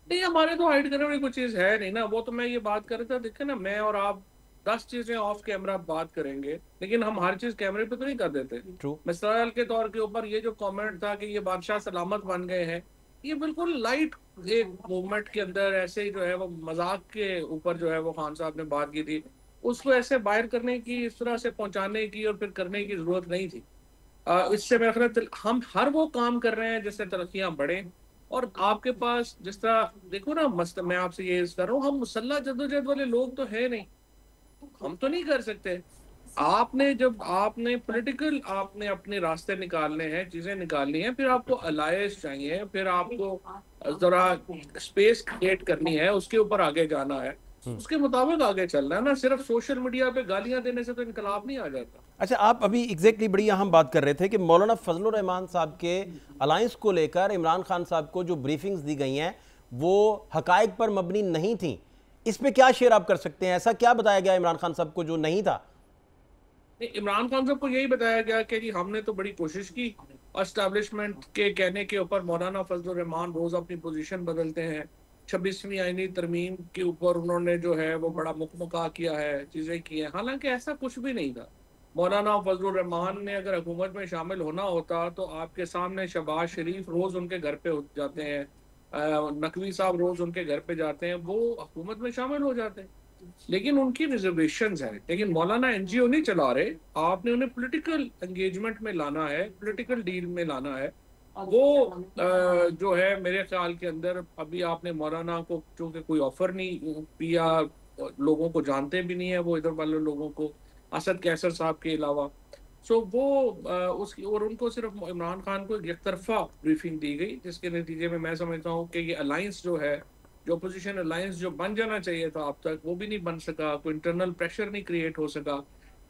नहीं, हमारे तो हाइड करने वाली कोई चीज है नहीं ना, वो तो मैं ये बात कर रहा था। देखिए ना, मैं और आप 10 चीजें ऑफ कैमरा बात करेंगे, लेकिन हम हर चीज कैमरे पे तो नहीं कर देते। मिसाल के तौर के ऊपर ये जो कमेंट था कि ये बादशाह सलामत बन गए हैं, ये बिल्कुल लाइट एक मूवमेंट के अंदर ऐसे ही जो है वो मजाक के ऊपर जो है वो खान साहब ने बात की थी, उसको ऐसे बाहर करने की, इस तरह से पहुंचाने की और फिर करने की जरूरत नहीं थी। इससे मेरा ख्याल हम हर वो काम कर रहे हैं जिससे तरक्कियां बढ़े। और आपके पास जिस तरह देखो ना, मैं आपसे ये कर रहा हूँ, हम मुसल्ला जद्दोजहद वाले लोग तो है नहीं, हम तो नहीं कर सकते। आपने पॉलिटिकल आपने अपने रास्ते निकालने हैं, चीजें निकालनी है, फिर आपको अलायंस चाहिए, फिर आपको जरा स्पेस क्रिएट करनी है, उसके ऊपर आगे जाना है, उसके मुताबिक आगे चलना है ना। सिर्फ सोशल मीडिया पे गालियां देने से तो इनकलाब नहीं आ जाता। अच्छा, आप अभी एग्जैक्टली बड़ी अहम बात कर रहे थे कि मौलाना फजलुर रहमान साहब के अलायंस को लेकर इमरान खान साहब को जो ब्रीफिंग्स दी गई हैं वो हकायक पर मबनी नहीं थी। इस पे क्या शेयर आप कर सकते हैं? ऐसा क्या बताया गया इमरान खान साहब को जो नहीं था? नहीं, इमरान खान साहब को यही बताया गया कि जी हमने तो बड़ी कोशिश की, एस्टैब्लिशमेंट के कहने के ऊपर मौलाना फजलुर रहमान रोज अपनी पोजीशन बदलते हैं। 26वीं आईनी तरमीम के ऊपर उन्होंने जो है वो बड़ा मुकमका किया है, चीजें की हैं, हालांकि ऐसा कुछ भी नहीं था। मौलाना फजलुर रहमान ने अगर हुकूमत में शामिल होना होता तो आपके सामने शहबाज शरीफ रोज उनके घर पे जाते हैं, नकवी साहब रोज उनके घर पे जाते हैं, वो हुकूमत में शामिल हो जाते हैं। लेकिन उनकी रिजर्वेशंस है, लेकिन मौलाना एनजीओ नहीं चला रहे, आपने उन्हें पॉलिटिकल एंगेजमेंट में लाना है, पॉलिटिकल डील में लाना है। वो जो है मेरे ख्याल के अंदर अभी आपने मौलाना को चूंकि कोई ऑफर नहीं किया, लोगों को जानते भी नहीं है वो इधर वाले लोगों को, असद कैसर साहब के अलावा, सो वो उसकी और उनको सिर्फ इमरान खान को एक तरफा ब्रीफिंग दी गई, जिसके नतीजे में मैं समझता हूँ कि ये अलायंस जो है, जो अपोजिशन अलायंस जो बन जाना चाहिए था अब तक, वो भी नहीं बन सका, कोई इंटरनल प्रेशर नहीं क्रिएट हो सका।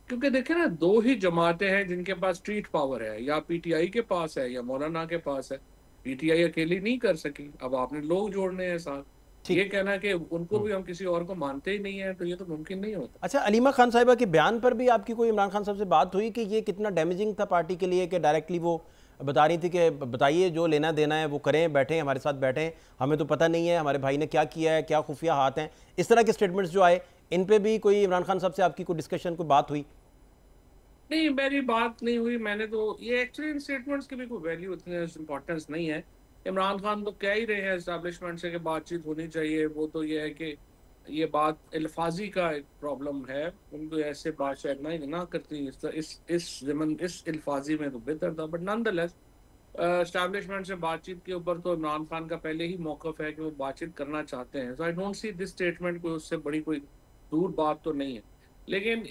क्योंकि देखे ना, दो ही जमातें हैं जिनके पास स्ट्रीट पावर है, या पीटीआई के पास है या मौलाना के पास है। पीटीआई अकेली नहीं कर सकी, अब आपने लोग जोड़ने हैं साथ। ये कहना कि उनको भी हम किसी और को मानते ही नहीं है, तो ये तो मुमकिन नहीं होता। अच्छा, अलीमा खान साहिबा के बयान पर भी आपकी कोई इमरान खान साहब से बात हुई कि ये कितना डैमेजिंग था पार्टी के लिए, कि डायरेक्टली वो बता रही थी कि बताइए जो लेना देना है वो करें, बैठें हमारे साथ बैठें, हमें तो पता नहीं है हमारे भाई ने क्या किया है, क्या खुफिया हाथ हैं, इस तरह के स्टेटमेंट्स जो आए, इन पे भी कोई इमरान खान साहब से आपकी कोई डिस्कशन, कोई बात हुई? नहीं, मेरी बात नहीं हुई। मैंने तो ये एक्चुअली इन स्टेटमेंट्स की भी कोई वैल्यू इतनी इंपॉर्टेंस नहीं है। इमरान खान तो कह ही रहे हैं एस्टैब्लिशमेंट से कि बातचीत होनी चाहिए, वो तो ये है कि ये बात अल्फाजी का एक प्रॉब्लम है, उनको ऐसे बात शायद ना करती इस अल्फाजी में तो बेहतर था, बट नॉनदलेस एस्टैब्लिशमेंट से बातचीत के ऊपर तो इमरान खान का पहले ही मौक़िफ़ है कि वो बातचीत करना चाहते हैं। So I don't see this statement कोई उससे बड़ी कोई दूर बात तो नहीं है। लेकिन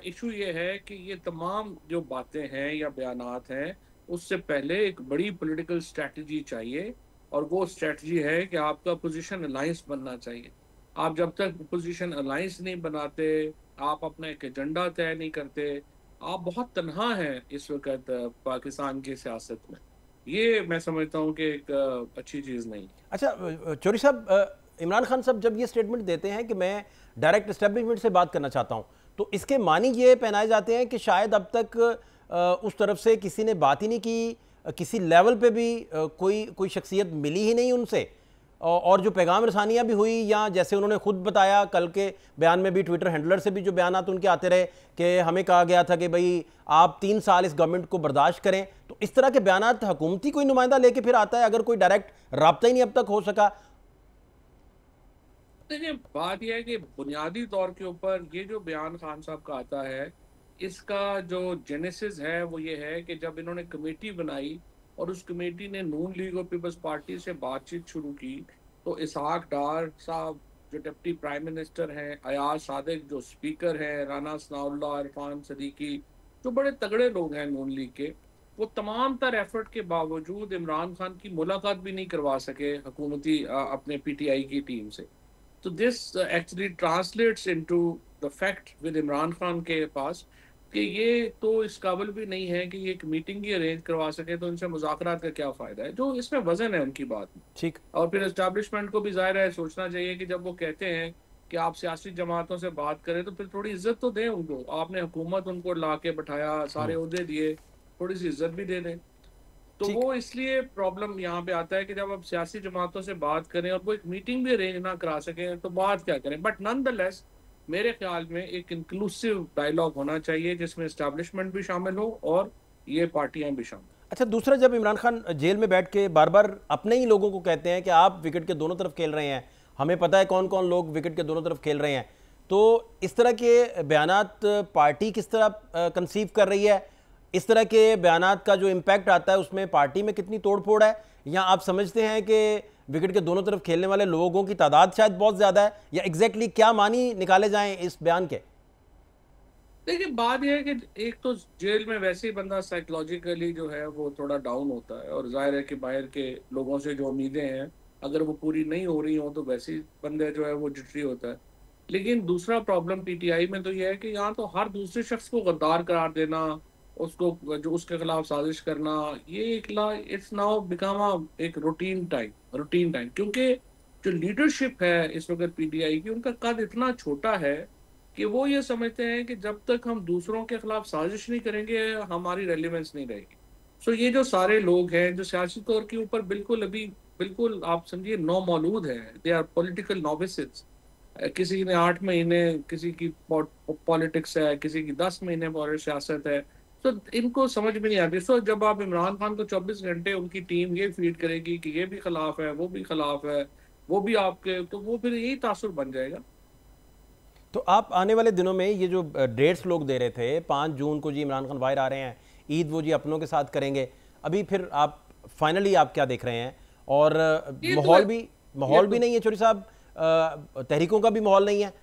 इशू ये है कि ये तमाम जो बातें हैं या बयानात हैं, उससे पहले एक बड़ी पॉलिटिकल स्ट्रेटजी चाहिए, और वो स्ट्रेटजी है कि आपका पोजीशन अलायंस बनना चाहिए। आप जब तक पोजीशन अलायंस नहीं बनाते, आप अपना एक एजेंडा तय नहीं करते, आप बहुत तन्हा हैं इस वक्त पाकिस्तान की सियासत में। ये मैं समझता हूँ कि एक अच्छी चीज़ नहीं। अच्छा चौधरी साहब, इमरान खान साहब जब ये स्टेटमेंट देते हैं कि मैं डायरेक्ट एस्टेब्लिशमेंट से बात करना चाहता हूँ, तो इसके मानी ये पहनाए जाते हैं कि शायद अब तक उस तरफ से किसी ने बात ही नहीं की, किसी लेवल पे भी कोई शख्सियत मिली ही नहीं उनसे, और जो पैगाम रसानियाँ भी हुई, या जैसे उन्होंने खुद बताया कल के बयान में भी, ट्विटर हैंडलर से भी जो बयान उनके आते रहे कि हमें कहा गया था कि भाई आप 3 साल इस गवर्नमेंट को बर्दाश्त करें, तो इस तरह के बयान हुकूमती कोई नुमाइंदा लेके फिर आता है, अगर कोई डायरेक्ट रब्ता ही नहीं अब तक हो सका। देखिए, बात यह है कि बुनियादी तौर के ऊपर ये जो बयान खान साहब का आता है, इसका जो जेनेसिस है वो ये है कि जब इन्होंने कमेटी बनाई और उस कमेटी ने नून लीग और पीपल्स पार्टी से बातचीत शुरू की, तो इसहाक डार साहब जो डिप्टी प्राइम मिनिस्टर हैं, अयाज सादिक जो स्पीकर हैं, राना सनाउल्लाह, इरफान सदीकी, जो बड़े तगड़े लोग हैं नून लीग के, वो तमाम तर एफर्ट के बावजूद इमरान खान की मुलाकात भी नहीं करवा सके हुकूमती अपने पीटीआई की टीम से। तो this actually translates into the fact with Imran Khan के पास कि ये तो इस काबिल भी नहीं है कि ये एक मीटिंग ही अरेंज करवा सके, तो इनसे मुज़ाकरात का क्या फ़ायदा है, जो इसमें वजन है उनकी बात में। ठीक। और फिर एस्टैब्लिशमेंट को भी ज़ाहिर है सोचना चाहिए कि जब वो कहते हैं कि आप सियासी जमातों से बात करें तो फिर थोड़ी इज्जत तो दें उनको। आपने हुकूमत उनको ला के बैठाया, सारे ओहदे दिए, थोड़ी सी इज्जत भी दे दें। तो वो इसलिए प्रॉब्लम यहाँ पे आता है कि जब आप सियासी जमातों से बात करें और वो एक मीटिंग भी अरेंज ना करा सकें तो बात क्या करें। बट नॉनदलेस मेरे ख्याल में एक इंक्लूसिव डायलॉग होना चाहिए जिसमें एस्टैब्लिशमेंट भी शामिल हो और ये पार्टियां भी शामिल। अच्छा, दूसरा, जब इमरान खान जेल में बैठ के बार बार अपने ही लोगों को कहते हैं कि आप विकेट के दोनों तरफ खेल रहे हैं, हमें पता है कौन कौन लोग विकेट के दोनों तरफ खेल रहे हैं, तो इस तरह के बयानात पार्टी किस तरह कंसीव कर रही है? इस तरह के बयानात का जो इम्पैक्ट आता है उसमें पार्टी में कितनी तोड़फोड़ है? या आप समझते हैं कि विकेट के दोनों तरफ खेलने वाले लोगों की तादाद शायद बहुत ज़्यादा है? या एग्जैक्टली क्या मानी निकाले जाएं इस बयान के? देखिए, बात यह है कि एक तो जेल में वैसे ही बंदा साइकोलॉजिकली जो है वो थोड़ा डाउन होता है, और जाहिर है कि बाहर के लोगों से जो उम्मीदें हैं अगर वो पूरी नहीं हो रही हो तो वैसे ही बंदे जो है वो जिटरी होता है। लेकिन दूसरा प्रॉब्लम पीटीआई में तो यह है कि यहाँ तो हर दूसरे शख्स को गद्दार करार देना, उसको जो उसके खिलाफ साजिश करना, ये इट्स नाउ बिकम एक रूटीन टाइम, क्योंकि जो लीडरशिप है इस वक्त पीटीआई की, उनका कद इतना छोटा है कि वो ये समझते हैं कि जब तक हम दूसरों के खिलाफ साजिश नहीं करेंगे हमारी रेलिवेंस नहीं रहेगी। सो ये जो सारे लोग हैं जो सियासी तौर के ऊपर बिल्कुल आप समझिए नौ मौलूद है, दे आर पॉलिटिकल नॉविसेस। किसी ने 8 महीने किसी की पॉलिटिक्स है, किसी की 10 महीने सियासत है, तो इनको समझ में नहीं आती। सो जब आप इमरान खान को 24 घंटे उनकी टीम ये फीड करेगी कि ये भी खिलाफ है, वो भी खिलाफ है, वो भी आपके, तो वो फिर यही तासुर बन जाएगा। तो आप आने वाले दिनों में ये जो डेट्स लोग दे रहे थे, 5 जून को जी इमरान खान बाहर आ रहे हैं, ईद वो जी अपनों के साथ करेंगे, अभी फिर आप फाइनली आप क्या देख रहे हैं? और माहौल भी नहीं है चौधरी साहब, तहरीकों का भी माहौल नहीं है,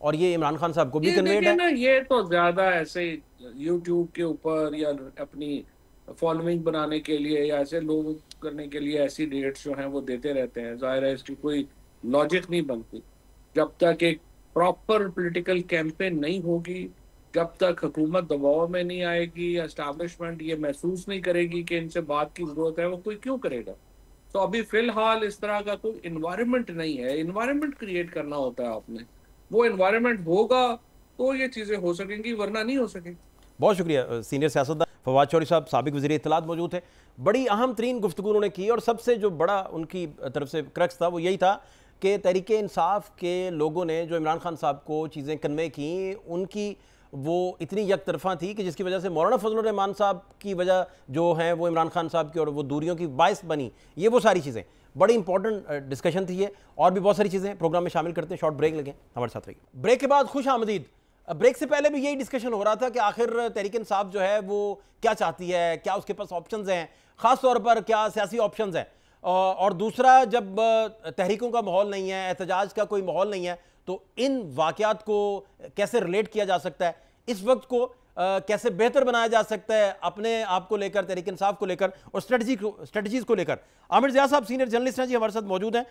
और ये इमरान खान साहब को भी कन्वेड है ना। ये तो ज्यादा ऐसे यूट्यूब के ऊपर या अपनी फॉलोइंग बनाने के लिए या ऐसे लोग करने के लिए ऐसी डेट्स जो हैं वो देते रहते हैं। जाहिर है इसकी कोई लॉजिक नहीं बनती। जब तक एक प्रॉपर पॉलिटिकल कैंपेन नहीं होगी, जब तक हुकूमत दबाव में नहीं आएगी, एस्टैब्लिशमेंट ये महसूस नहीं करेगी कि इनसे बात की जरूरत है, वो कोई क्यों करेगा। तो अभी फिलहाल इस तरह का कोई इन्वायरमेंट नहीं है। इन्वायरमेंट क्रिएट करना होता है आपने, वो इन्वायरमेंट होगा तो ये चीजें हो सकेंगी, वरना नहीं हो सकेंगी। बहुत शुक्रिया। सीनियर सियासतदान फवाद चौधरी साहब, साबिक वज़ीर इत्तलात मौजूद थे। बड़ी अहम तरीन गुफ्तगू उन्होंने की, और सबसे जो बड़ा उनकी तरफ से क्रक्स था वो यही था कि तहरीक इंसाफ के लोगों ने जो इमरान खान साहब को चीज़ें कन्वे की, उनकी वो इतनी एक तरफा थी कि जिसकी वजह से मौलाना फजलुर रहमान साहब की वजह जो है वो इमरान खान साहब की और वो दूरियों की बायस बनी। ये वो सारी चीज़ें बड़ी इंपॉर्टेंट डिस्कशन थी ये, और भी बहुत सारी चीज़ें प्रोग्राम में शामिल करते हैं। शॉर्ट ब्रेक लगे, हमारे साथ रहिए। ब्रेक के बाद खुश आमदीद। ब्रेक से पहले भी यही डिस्कशन हो रहा था कि आखिर तहरीक इंसाफ जो है वो क्या चाहती है, क्या उसके पास ऑप्शंस हैं, ख़ास तौर पर क्या सियासी ऑप्शंस हैं। और दूसरा, जब तहरीकों का माहौल नहीं है, एहतजाज का कोई माहौल नहीं है, तो इन वाक़यात को कैसे रिलेट किया जा सकता है, इस वक्त को कैसे बेहतर बनाया जा सकता है अपने आप को लेकर, तहरीक इंसाफ को लेकर और स्ट्रेटजीज़ को लेकर। आमिर ज़िया साहब सीनियर जर्नलिस्ट हैं जी, हमारे साथ मौजूद हैं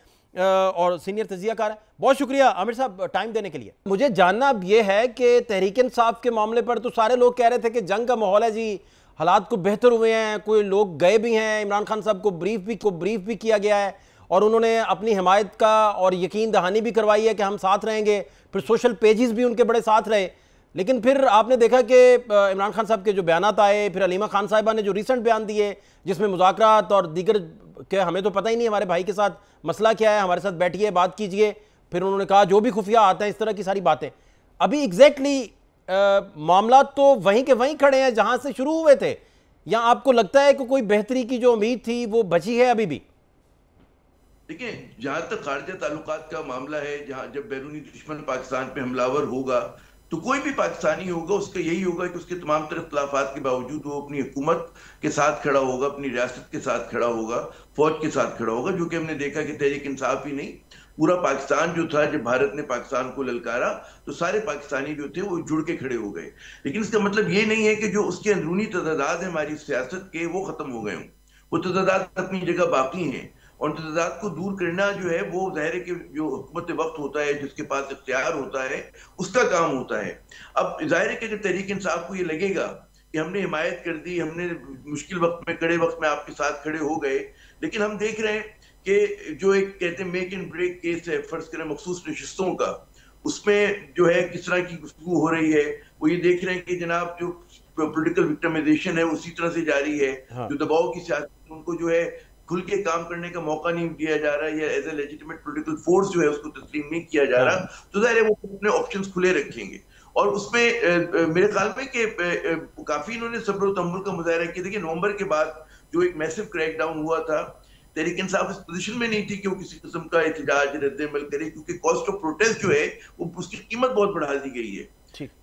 और सीनियर तजियाकार हैं। बहुत शुक्रिया आमिर साहब टाइम देने के लिए। मुझे जानना अब यह है कि तहरीक इंसाफ के मामले पर तो सारे लोग कह रहे थे कि जंग का माहौल है जी, हालात को बेहतर हुए हैं, कोई लोग गए भी हैं, इमरान खान साहब को ब्रीफ भी किया गया है और उन्होंने अपनी हिमायत का और यकीन दहानी भी करवाई है कि हम साथ रहेंगे। फिर सोशल पेजेस भी उनके बड़े साथ रहे। लेकिन फिर आपने देखा कि इमरान खान साहब के जो बयानात आए, फिर अलीमा खान साहिबा ने जो रिसेंट बयान दिए जिसमें मुज़ाकरात और दीगर के हमें तो पता ही नहीं हमारे भाई के साथ मसला क्या है, हमारे साथ बैठिए बात कीजिए। फिर उन्होंने कहा जो भी खुफिया आते हैं, इस तरह की सारी बातें। अभी एग्जैक्टली मामला तो वहीं के वहीं खड़े हैं जहां से शुरू हुए थे, या आपको लगता है कि कोई बेहतरी की जो उम्मीद थी वो बची है अभी भी? देखिए, जहां तक खारजा ताल्लुकात का मामला है, जहां जब बैरूनी दुश्मन पाकिस्तान पे हमलावर होगा तो कोई भी पाकिस्तानी होगा उसका यही होगा कि उसके तमाम तरह इख्तलाफात के बावजूद वो अपनी हुकूमत के साथ खड़ा होगा, अपनी रियासत के साथ खड़ा होगा, फौज के साथ खड़ा होगा। जो कि हमने देखा कि तहरीक इंसाफ ही नहीं, पूरा पाकिस्तान जो था, जब भारत ने पाकिस्तान को ललकारा तो सारे पाकिस्तानी जो थे वो जुड़ के खड़े हो गए। लेकिन इसका मतलब ये नहीं है कि जो उसके अंदरूनी तदाद है हमारी सियासत के, वो खत्म हो गए हों। वो तदाद अपनी जगह बाकी हैं। और तजाद को दूर करना जो है वो ज़ाहिर है कि जो हुकूमत वक्त होता है, जिसके पास इख्तियार होता है, उसका काम होता है। अब ज़ाहिर है कि अगर तहरीक इंसाफ को ये लगेगा कि हमने हिमायत कर दी, हमने मुश्किल वक्त में, कड़े वक्त में आपके साथ खड़े हो गए, लेकिन हम देख रहे हैं कि जो एक कहते हैं मेक एंड ब्रेक केस है, फर्ज करें मखसूस नशिस्तों का, उसमें जो है किस तरह की गुफ्तगू हो रही है, वो ये देख रहे हैं कि जनाब जो पॉलिटिकल विक्टिमाइजेशन है उसी तरह से जारी है। हाँ। जो दबाव की सियासत, उनको जो है खुल के काम करने का मौका नहीं दिया जा रहा, या as a legitimate political force जो है उसको तस्लीम नहीं किया जा रहा, तो ज़ाहिर है वो अपने ऑप्शंस खुले रखेंगे। और उसमें मेरे ख्याल में कि काफी इन्होंने सब्र और तहम्मुल का मुजाहरा किया। देखिए नवंबर के बाद जो एक मैसिव क्रैकडाउन हुआ था, तहरीक इंसाफ इस पोजीशन में नहीं थी कि वो किसी किस्म का एहतजाज रद्द-ए-अमल करे, क्योंकि कॉस्ट ऑफ प्रोटेस्ट जो है वो उसकी कीमत बहुत बढ़ा दी गई है।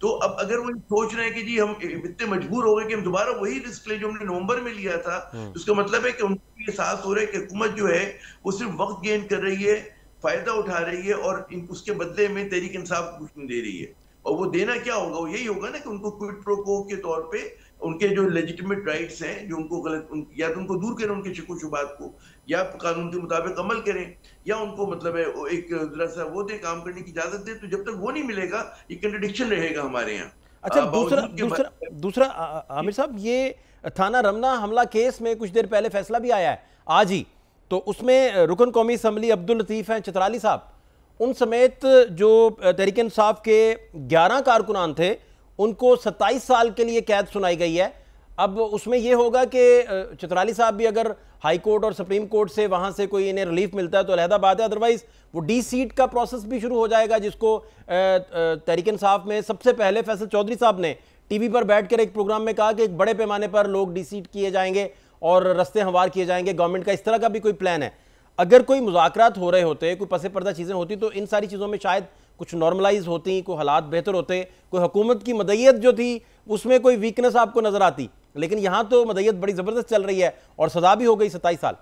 तो अब अगर वो सोच रहे हैं कि जी हम इतने मजबूर हो गए कि हम दोबारा वही रिस्क ले जो हमने नवंबर में लिया था, तो उसका मतलब है कि उनको ये एहसास हो रहा है कि हुकूमत जो है वो सिर्फ वक्त गेन कर रही है, फायदा उठा रही है, और उसके बदले में तहरीक इंसाफ कुछ नहीं दे रही है। और वो देना क्या होगा, वो यही होगा ना कि उनको क्विड प्रो को के तौर पे उनके जो लेजिटिमेट राइट्स हैं, जो उनको गलत, या तो उनको दूर करें उनके शिको शुबात को, या कानून के मुताबिक अमल करें, या उनको मतलब है एक जरा सा वो दे, काम करने की इजाजत दे। तो जब तक वो नहीं मिलेगा ये कंट्रडिक्शन रहेगा हमारे यहाँ। अच्छा, दूसरा आमिर साहब, ये थाना रमना हमला केस में कुछ देर पहले फैसला भी आया है आज ही, तो उसमें रुकन कौमी असम्बली अब्दुल लतीफ हैं चित्राली साहब, उन समेत जो तहरीक इंसाफ के 11 कारकुनान थे उनको 27 साल के लिए कैद सुनाई गई है। अब उसमें यह होगा कि चित्राली साहब भी अगर हाई कोर्ट और सुप्रीम कोर्ट से वहां से कोई इन्हें रिलीफ मिलता है तो अलहदा बात है, अदरवाइज वो डी सीट का प्रोसेस भी शुरू हो जाएगा, जिसको तहरीक इंसाफ में सबसे पहले फैसल चौधरी साहब ने टीवी पर बैठकर एक प्रोग्राम में कहा कि एक बड़े पैमाने पर लोग डी सीट किए जाएंगे और रस्ते हमवार किए जाएंगे। गवर्नमेंट का इस तरह का भी कोई प्लान है? अगर कोई मुज़ाकरात हो रहे होते, कोई पसे पर्दा चीज़ें होती, तो इन सारी चीज़ों में शायद कुछ नॉर्मलाइज होती, कोई हालात बेहतर होते, कोई हुकूमत की मदयत जो थी उसमें कोई वीकनेस आपको नजर आती। लेकिन यहां तो मदयत बड़ी जबरदस्त चल रही है और सजा भी हो गई 27 साल।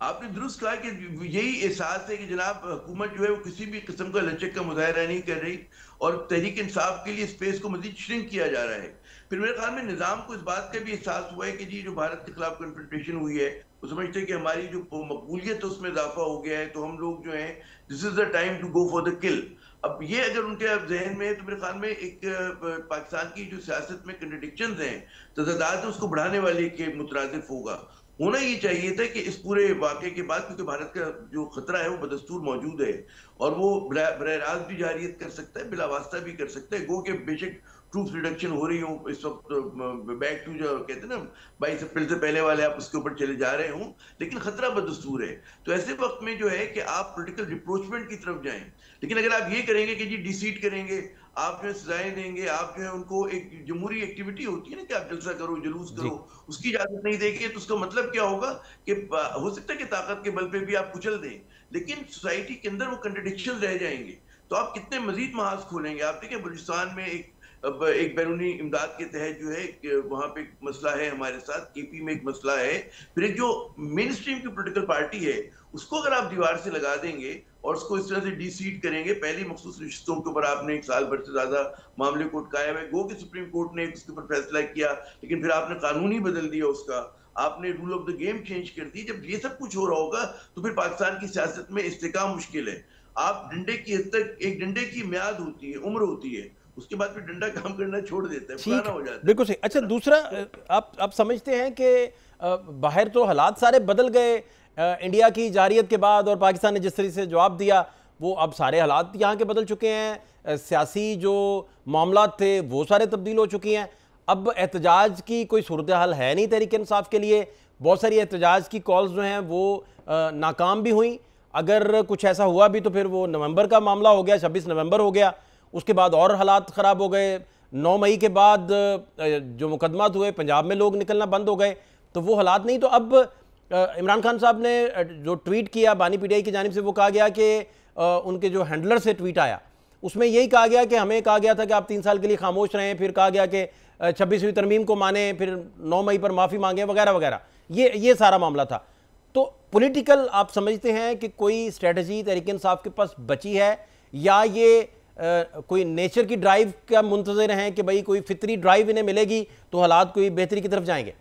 आपने दुरुस्त कहा कि यही एहसास है कि जनाब हुकूमत जो है वो किसी भी किस्म का लचक का मुजाहरा नहीं कर रही और तहरीक इंसाफ के लिए स्पेस को मजीद श्रिंक किया जा रहा है। फिर मेरे ख्याल में निज़ाम को इस बात का भी एहसास हुआ है कि जी जो भारत के खिलाफ कन्फ्रंटेशन हुई है, वो समझते हैं कि हमारी जो मकबूलियत है उसमें इजाफा हो गया है, तो हम लोग जो है this is the time to go for the kill. अब ये अगर उनके जहन में है तो मेरे ख्याल में एक पाकिस्तान की जो सियासत में कंट्रडिक्शंस हैं, तज़ादात है, उसको बढ़ाने वाले के मुतरादिफ होगा। होना ये चाहिए था कि इस पूरे वाक़े के बाद, क्योंकि भारत का जो खतरा है वो बदस्तूर मौजूद है और वो बरह रास्त भी जारियत कर सकता है, बिलावास्ता भी कर सकता है। गो के बेशक ट्रूप रिडक्शन हो रही हो इस वक्त, बैक टू जो कहते हैं ना 22 अप्रैल से पहले वाले आप उसके ऊपर चले जा रहे हों, लेकिन खतरा बदस्तूर है। तो ऐसे वक्त में जो है कि आप पॉलिटिकल रिप्रोचमेंट की तरफ जाएं। लेकिन अगर आप ये करेंगे कि जी डिसीट करेंगे, आप जो है सजाएं देंगे, आप जो है उनको एक जमहूरी एक्टिविटी होती है ना कि आप जलसा करो, जुलूस करो, उसकी इजाजत नहीं देंगे, तो उसका मतलब क्या होगा कि हो सकता है कि ताकत के बल पे भी आप कुचल दें, लेकिन सोसाइटी के अंदर वो कंट्रडिक्शन रह जाएंगे। तो आप कितने मजीद महाज खोलेंगे? आप देखिए बलूचिस्तान में एक बैरूनी इमदाद के तहत जो है वहाँ पे एक मसला है हमारे साथ, केपी में एक मसला है, फिर एक जो मेन स्ट्रीम की पोलिटिकल पार्टी है उसको अगर आप दीवार से लगा देंगे और उसको इस तरह से डी सीट करेंगे, पहली मखसूस रिश्तों के ऊपर आपने 1 साल भर से ज्यादा मामले को उटकाया है, गो कि सुप्रीम कोर्ट ने उसके ऊपर फैसला किया, लेकिन फिर आपने कानून ही बदल दिया उसका, आपने rule of the game change कर दी। जब ये सब कुछ हो रहा होगा तो फिर पाकिस्तान की सियासत में इस्तेकाम मुश्किल है। आप डंडे की हद तक, एक डंडे की म्याद होती है, उम्र होती है, उसके बाद फिर डंडा काम करना छोड़ देता है, पुराना हो जाता है। बिल्कुल सही। अच्छा, दूसरा आप समझते हैं कि बाहर तो हालात सारे बदल गए इंडिया की जारियत के बाद, और पाकिस्तान ने जिस तरह से जवाब दिया वो अब सारे हालात यहाँ के बदल चुके हैं, सियासी जो मामला थे वो सारे तब्दील हो चुकी हैं। अब एहतजाज की कोई सूरत हाल है नहीं तहरीक इंसाफ के लिए। बहुत सारी एहतजाज की कॉल्स जो हैं वो नाकाम भी हुई। अगर कुछ ऐसा हुआ भी तो फिर वो नवंबर का मामला हो गया, 26 नवंबर हो गया, उसके बाद और हालात ख़राब हो गए। 9 मई के बाद जो मुकदमात हुए, पंजाब में लोग निकलना बंद हो गए, तो वो हालात नहीं। तो अब इमरान खान साहब ने जो ट्वीट किया बानी पीटीआई की जानिब से, वो कहा गया कि उनके जो हैंडलर से ट्वीट आया उसमें यही कहा गया कि हमें कहा गया था कि आप 3 साल के लिए खामोश रहें, फिर कहा गया कि 26वीं तरमीम को माने, फिर 9 मई पर माफ़ी मांगे वगैरह वगैरह, ये सारा मामला था। तो पॉलिटिकल आप समझते हैं कि कोई स्ट्रेटजी तहरीक इंसाफ के पास बची है, या ये कोई नेचर की ड्राइव का मुंतज़िर हैं कि भाई कोई फितरी ड्राइव इन्हें मिलेगी तो हालात कोई बेहतरी की तरफ जाएंगे?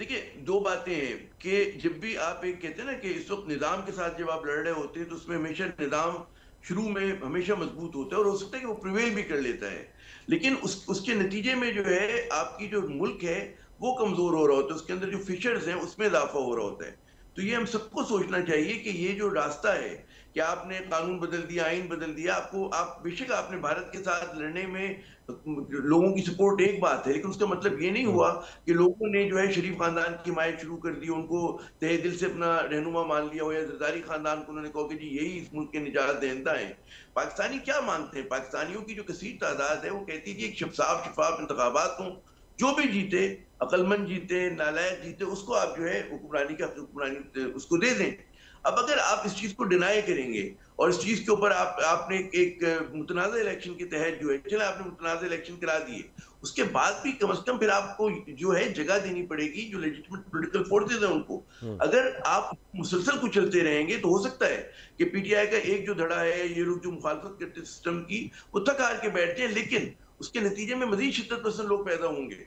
देखिए, दो बातें हैं कि जब भी आप एक कहते हैं ना कि इस वक्त निजाम के साथ जब आप लड़ रहे होते हैं तो उसमें हमेशा निजाम शुरू में हमेशा मजबूत होता है और हो सकता है कि वो प्रिवेल भी कर लेता है, लेकिन उसके नतीजे में जो है आपकी जो मुल्क है वो कमजोर हो रहा होता है, उसके अंदर जो फिशर्स हैं उसमें इजाफा हो रहा होता है। तो ये हम सबको सोचना चाहिए कि ये जो रास्ता है कि आपने कानून बदल दिया, आइन बदल दिया, आप बेशक आपने भारत के साथ लड़ने में लोगों की सपोर्ट एक बात है, लेकिन उसका मतलब ये नहीं हुआ कि लोगों ने जो है शरीफ खानदान की हिमायत शुरू कर दी, उनको तहे दिल से अपना रहनुमा मान लिया हो, या जरदारी खानदान को उन्होंने कहा कि जी यही इस मुल्क के निजात दहिंदा है। पाकिस्तानी क्या मानते हैं? पाकिस्तानियों की जो कसीर तादाद है वो कहती है कि साफ शफाफ इंतखाबात हों, जो भी जीते, अक्लमंद जीते, नालायक जीते, उसको आप जो है हुक्मरानी उसको दे दें। अब अगर आप इस चीज को डिनाई करेंगे और इस चीज के ऊपर आपने एक मुतनाज़ा इलेक्शन के तहत जो है, चले आपने मुतनाज़ा इलेक्शन करा दिए, उसके बाद भी कम से कम फिर आपको जो है जगह देनी पड़ेगी जो लेजिटिमेट पॉलिटिकल फोर्सेज है उनको। अगर आप मुसलसल को चलते रहेंगे तो हो सकता है कि पीटीआई का एक जो धड़ा है, ये लोग जो मुखालफत करते सिस्टम की, वो थक हार के बैठ जाए, लेकिन उसके नतीजे में मजीद शिद्दत पसंद लोग पैदा होंगे।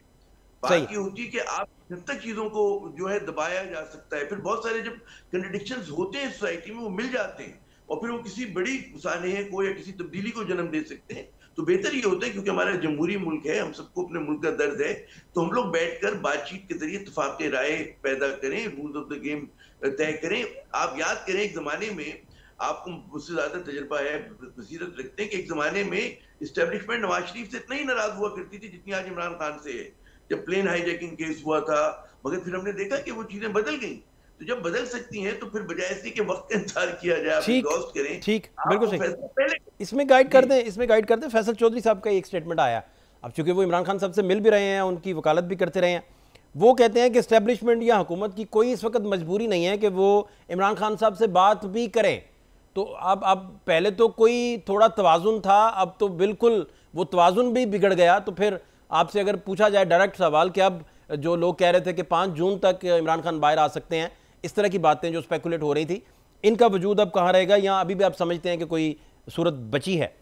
बात ये होती है कि आप जब तक चीजों को जो है दबाया जा सकता है, फिर बहुत सारे जब कंट्रडिक्शंस होते हैं सोसाइटी में वो मिल जाते हैं और फिर वो किसी बड़ी सानहे को या किसी तब्दीली को जन्म दे सकते हैं। तो बेहतर ये होता है, क्योंकि हमारा जमहूरी मुल्क है, हम सबको अपने मुल्क का दर्द है, तो हम लोग बैठकर बातचीत के जरिए इत्तेफाक राय पैदा करें, रूल्स ऑफ द गेम तय करें। आप याद करें एक जमाने में, आपको मुझसे ज्यादा तजुर्बा है, बसीरत रखते हैं कि एक जमाने में इस्टेब्लिशमेंट नवाज शरीफ से इतना ही नाराज हुआ करती थी जितनी आज इमरान खान से है, जब प्लेन हाईजैकिंग केस हुआ था, मगर फिर हमने देखा कि वो चीजें बदल गई। तो जब बदल सकती हैं तो फिर बजाय इसके कि वक्त का इंतजार किया जाए, आप एग्जॉस्ट करें। ठीक, बिल्कुल सही। इसमें गाइड कर दें फैसल चौधरी साहब का एक स्टेटमेंट आया, अब चूंकि वो इमरान खान साहब से मिल भी रहे हैं, उनकी वकालत भी करते रहे हैं, वो कहते हैं कि एस्टेब्लिशमेंट या हुकूमत की कोई इस वक्त मजबूरी नहीं है कि वो इमरान खान साहब से बात भी करें। तो अब पहले तो कोई थोड़ा तवाजुन था, अब तो बिल्कुल वो तवाजुन भी बिगड़ गया। तो फिर आपसे अगर पूछा जाए डायरेक्ट सवाल कि अब जो लोग कह रहे थे कि 5 जून तक इमरान खान बाहर आ सकते हैं, इस तरह की बातें जो स्पेकुलेट हो रही थी, इनका वजूद अब कहाँ रहेगा, या अभी भी आप समझते हैं कि कोई सूरत बची है?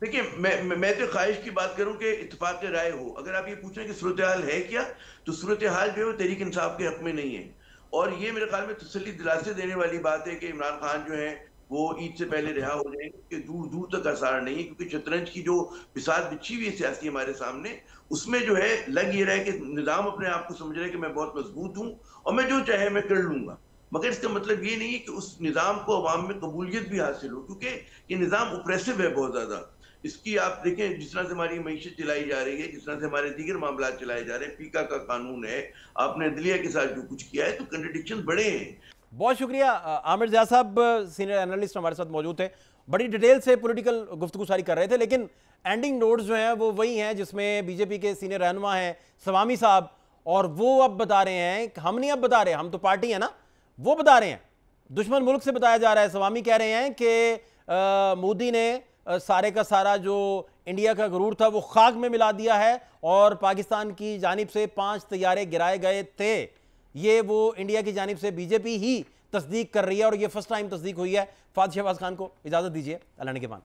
देखिए, मैं तो ख्वाहिश की बात करूं कि इत्तेफाक राय हो। अगर आप ये पूछें कि सूरत हाल है क्या, तो सूरत हाल जो है वो तहरीक इंसाफ के हक में नहीं है। और ये मेरे ख्याल में तसल्ली दिलासे देने वाली बात है कि इमरान खान जो है वो ईद से पहले रिहा हो जाएंगे, कि दूर दूर तक आसार नहीं है, क्योंकि शतरंज की जो बिसात बिछी हुई है सियासी हमारे सामने, उसमें जो है लग ये रहा है कि निजाम अपने आप को समझ रहा है कि मैं बहुत मजबूत हूँ और मैं जो चाहे मैं कर लूंगा। मगर इसका मतलब ये नहीं है कि उस निजाम को अवाम में कबूलियत भी हासिल हो, क्योंकि ये निजाम ओप्रेसिव है बहुत ज्यादा। इसकी आप देखें, जिस तरह से हमारी मईशत चलाई जा रही है, जिस तरह से हमारे दीगर मामला चलाए जा रहे हैं, पीका का कानून है, आपने अदलिया के साथ जो कुछ किया है, तो कंट्रडिक्शन बड़े हैं। बहुत शुक्रिया। आमिर ज़िया साहब सीनियर एनालिस्ट हमारे साथ मौजूद थे, बड़ी डिटेल से पॉलिटिकल गुफ्तगू सारी कर रहे थे, लेकिन एंडिंग नोट्स जो हैं वो वही हैं जिसमें बीजेपी के सीनियर रहनुमा हैं सवामी साहब, और वो अब बता रहे हैं, हम नहीं अब बता रहे, हम तो पार्टी है ना, वो बता रहे हैं, दुश्मन मुल्क से बताया जा रहा है। सवामी कह रहे हैं कि मोदी ने सारे का सारा जो इंडिया का गुरूर था वो खाक में मिला दिया है, और पाकिस्तान की जानिब से 5 तैयारे गिराए गए थे, ये वो इंडिया की जानिब से बीजेपी ही तस्दीक कर रही है, और ये फर्स्ट टाइम तस्दीक हुई है। फाद शहबाज खान को इजाज़त दीजिए, अल्लाह ने के बाद।